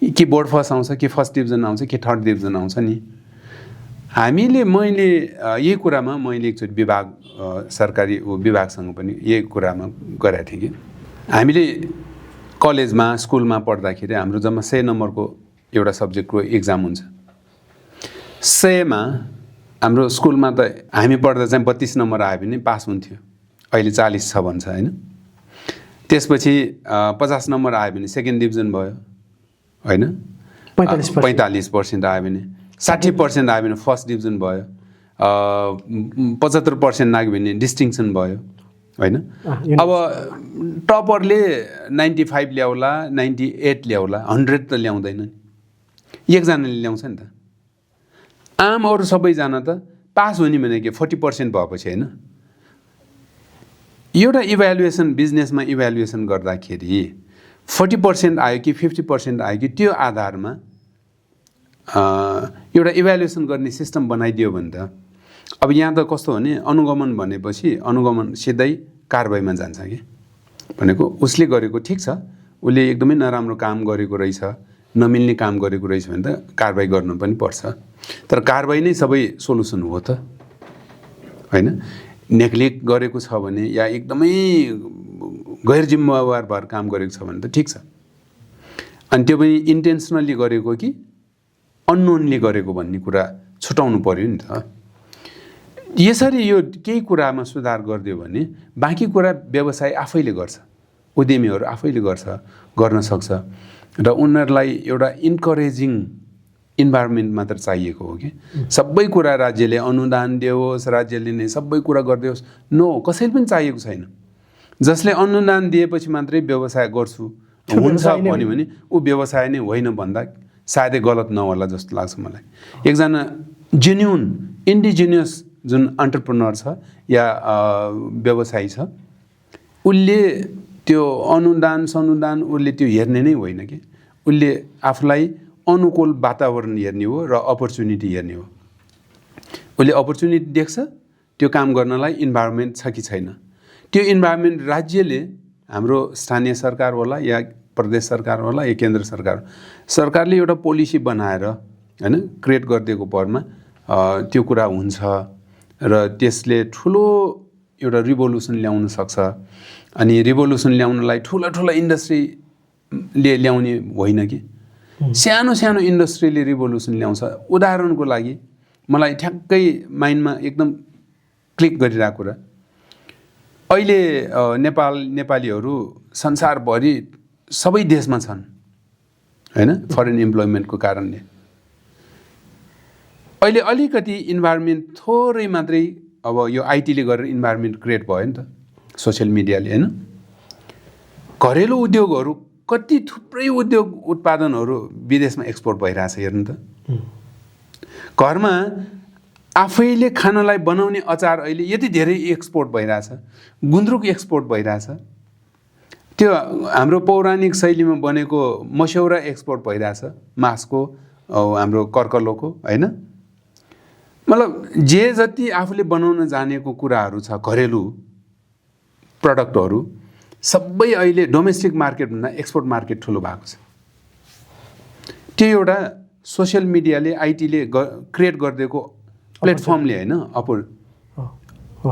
कि बोर्ड फर्स्ट आउँछ कि फर्स्ट डिभिजन आउँछ कि थर्ड डिभिजन आउँछ नि। मैले यही कुरामा मैले एकचोटि सरकारी विभागसँग पनि यही कुरामा गरेको थिएँ कि हामीले कलेजमा स्कुलमा पढ्दाखेरि हाम्रो जम्मा 100 नम्बरको एउटा सब्जेक्टको एक्जाम हुन्छ। 100मा हाम्रो स्कुलमा त हामी पढ्दा चाहिँ 32 नम्बर आयो भने पास हुन्थ्यो, अहिले 40 छ भन्छ, होइन? त्यसपछि 50 नम्बर आयो भने सेकेन्ड डिभिजन भयो, होइन? 45% आयो भने, 60% आयो भने फर्स्ट डिभिजन भयो, 75% आयो भने डिस्टिङसन भयो, होइन? अब टपरले 95 ल्याउला, 98 ल्याउला, 100 त ल्याउँदैन नि, एकजनाले ल्याउँछ नि त। आम अरू सबैजना त पास हुने भनेको 40% भएपछि, होइन? एउटा इभ्यालुएसन बिजनेसमा इभ्यालुएसन गर्दाखेरि 40% आयो कि 50% आयो कि त्यो आधारमा एउटा इभ्यालुएसन गर्ने सिस्टम बनाइदियो भने त अब यहाँ त कस्तो भने अनुगमन भनेपछि अनुगमन सिधै कारबाहीमा जान्छ कि भनेको उसले गरेको ठिक छ, उसले एकदमै नराम्रो काम गरेको रहेछ, नमिल्ने काम गरेको रहेछ भने त कारबाही गर्नु पनि पर्छ। तर कारबाही नै सबै सोलुसन हो त, होइन? नेग्लेक्ट गरेको छ भने या एकदमै गैर जिम्मेवार भएर काम गरेको छ भने त ठिक छ, अनि त्यो पनि इन्टेन्सनली गरेको कि अननोनली गरेको भन्ने कुरा छुटाउनु पर्यो नि त। यसरी यो केही कुरामा सुधार गरिदियो भने बाँकी कुरा व्यवसाय आफैले गर्छ, उद्यमीहरू आफैले गर्न सक्छ र उनीहरूलाई एउटा इन्करेजिङ इन्भाइरोमेन्ट मात्र चाहिएको हो कि सबै कुरा राज्यले अनुदान दियोस्, राज्यले नै सबै कुरा गरिदियोस्, नो, कसैले पनि चाहिएको छैन। जसले अनुदान दिएपछि मात्रै व्यवसाय गर्छु हुन्छ भन्यो भने ऊ व्यवसाय नै होइन भन्दा सायदै गलत नहोला जस्तो लाग्छ मलाई। एकजना जेन्युन इन्डिजिनियस जुन एन्टरप्रेन्योर छ या व्यवसायी छ, उसले त्यो अनुदान उसले त्यो हेर्ने नै होइन कि उसले आफूलाई अनुकूल वातावरण हेर्ने हो र अपर्च्युनिटी हेर्ने हो। उसले अपर्च्युनिटी देख्छ त्यो काम गर्नलाई, इन्भाइरोमेन्ट छ कि छैन। त्यो इन्भाइरोमेन्ट राज्यले, हाम्रो स्थानीय सरकार होला या प्रदेश सरकार होला या केन्द्र सरकारले एउटा पोलिसी बनाएर हैन क्रिएट गरिदिएको परमा त्यो कुरा हुन्छ र त्यसले ठुलो एउटा रिभोल्युसन ल्याउन सक्छ। अनि रिभोल्युसन ल्याउनलाई ठुला इन्डस्ट्रीले ल्याउने होइन कि सानो इन्डस्ट्रीले रिभोल्युसन ल्याउँछ। उदाहरणको लागि मलाई ठ्याक्कै माइन्डमा एकदम क्लिक गरिरहेको कुरा, अहिले नेपालीहरू संसारभरि सबै देशमा छन् हैन फरेन इम्प्लोइमेन्टको कारणले। अहिले अलिकति इन्भाइरोमेन्ट थोरै मात्रै अब यो आइटीले गरेर इन्भाइरोमेन्ट क्रिएट भयो नि त, सोसियल मिडियाले हैन। घरेलु उद्योगहरू कति थुप्रै उद्योग उत्पादनहरू विदेशमा एक्सपोर्ट भइरहेछ हेर्नु त। घरमा आफैले खानालाई बनाउने अचार अहिले यति धेरै एक्सपोर्ट भइरहेछ, गुन्द्रुक एक्सपोर्ट भइरहेछ, त्यो हाम्रो पौराणिक शैलीमा बनेको मस्यौरा एक्सपोर्ट भइरहेछ, मासको हाम्रो कर्कलोको हैन। मतलब जे जति आफूले बनाउन जानेको कुराहरू छ घरेलु प्रडक्टहरू सबै अहिले डोमेस्टिक मार्केटभन्दा एक्सपोर्ट मार्केट ठुलो भएको छ। त्यो एउटा सोसियल मिडियाले आइटीले क्रिएट गरिदिएको प्लेटफर्मले होइन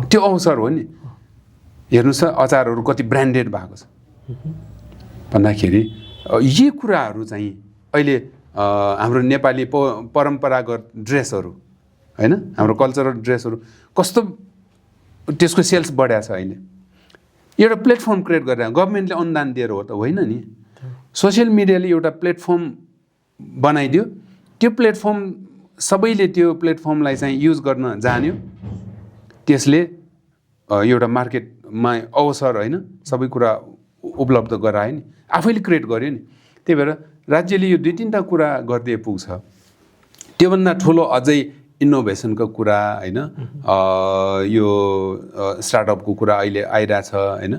त्यो अवसर हो नि। हेर्नुहोस् अचारहरू कति ब्रान्डेड भएको छ भन्दाखेरि यी कुराहरू चाहिँ अहिले हाम्रो नेपाली परम्परागत ड्रेसहरू हैन, हाम्रो कल्चरल ड्रेसहरू कस्तो त्यसको सेल्स बढाएको छ। अहिले एउटा प्लेटफर्म क्रिएट गरेर गभर्मेन्टले अनुदान दिएर हो त होइन नि, सोसियल मिडियाले एउटा प्लेटफर्म बनाइदियो। त्यो प्लेटफर्म सबैले त्यो प्लेटफर्मलाई चाहिँ युज गर्न जान्यो, त्यसले एउटा मार्केटमा अवसर होइन सबै कुरा उपलब्ध गरायो नि, आफैले क्रिएट गर्यो नि। त्यही भएर राज्यले यो 2-3टा कुरा गर्दै पुग्छ। त्योभन्दा ठुलो अझै इनोभेसनको कुरा हैन, यो स्टार्टअपको कुरा अहिले आइरहेछ हैन।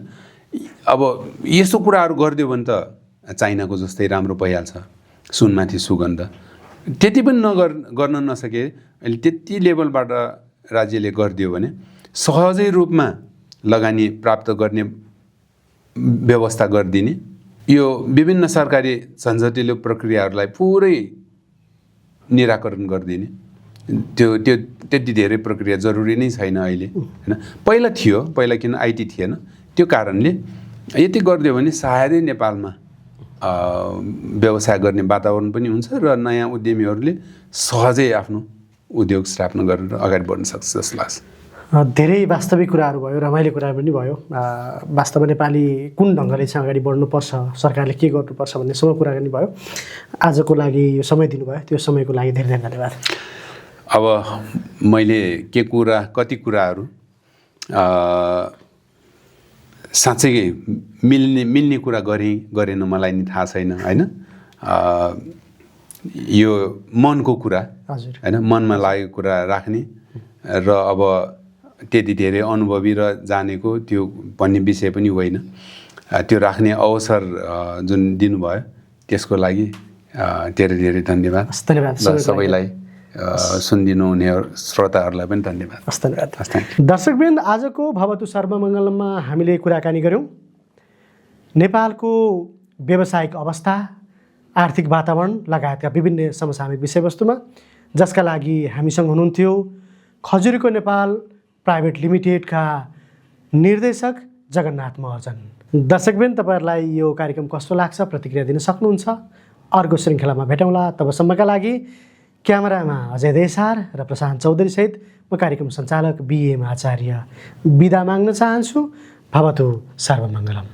अब यस्तो कुराहरू गरिदियो भने त चाइनाको जस्तै राम्रो भइहाल्छ, सुनमाथि सुगन्ध। त्यति पनि गर्न नसके अहिले त्यति लेभलबाट राज्यले गरिदियो भने सहजै रूपमा लगानी प्राप्त गर्ने व्यवस्था गरिदिने, यो विभिन्न सरकारी झन्झटिलो प्रक्रियाहरूलाई पुरै निराकरण गरिदिने। त्यो त्यति धेरै प्रक्रिया जरुरी नै छैन अहिले हैन। पहिला थियो, पहिला किन आइटी थिएन, त्यो कारणले यति गरिदियो भने सायदै नेपालमा व्यवसाय गर्ने वातावरण पनि हुन्छ र नयाँ उद्यमीहरूले सहजै आफ्नो उद्योग स्थापना गरेर अगाडि बढ्न सक्छ जस्तो लाग्छ। धेरै वास्तविक कुराहरू भयो, रमाइलो कुराहरू पनि भयो। वास्तवमा नेपाली कुन ढङ्गले चाहिँ अगाडि बढ्नुपर्छ, सरकारले के गर्नुपर्छ भन्नेसम्म कुराकानी भयो। आजको लागि यो समय दिनुभयो, त्यो समयको लागि धेरै धेरै धन्यवाद। अब मैले कति कुराहरू साँच्चै मिल्ने कुरा गरेन मलाई नि थाहा छैन हैन। यो मनको कुरा हैन, मनमा लागेको कुरा राख्ने र अब त्यति धेरै अनुभवी र जानेको त्यो भन्ने विषय पनि होइन। त्यो राख्ने अवसर जुन दिनुभयो त्यसको लागि धेरै धेरै धन्यवाद। सबैलाई सुनिदिनु हुने श्रोताहरूलाई पनि धन्यवाद। दर्शकवृन्द, आजको भवतु सर्वमङ्गलममा हामीले कुराकानी गऱ्यौँ नेपालको व्यावसायिक अवस्था, आर्थिक वातावरण लगायतका विभिन्न समसामयिक विषयवस्तुमा, जसका लागि हामीसँग हुनुहुन्थ्यो खजुरीको नेपाल प्राइभेट लिमिटेडका निर्देशक जगन्नाथ महर्जन। दर्शकवृन्द, तपाईँहरूलाई यो कार्यक्रम कस्तो लाग्छ प्रतिक्रिया दिन सक्नुहुन्छ। अर्को श्रृङ्खलामा भेटौँला, तबसम्मका लागि क्यामेरामा अजय देसार र प्रशान्त चौधरी सहित म कार्यक्रम सञ्चालक BM आचार्य बिदा माग्न चाहन्छु। भवतु सर्वमङ्गलम।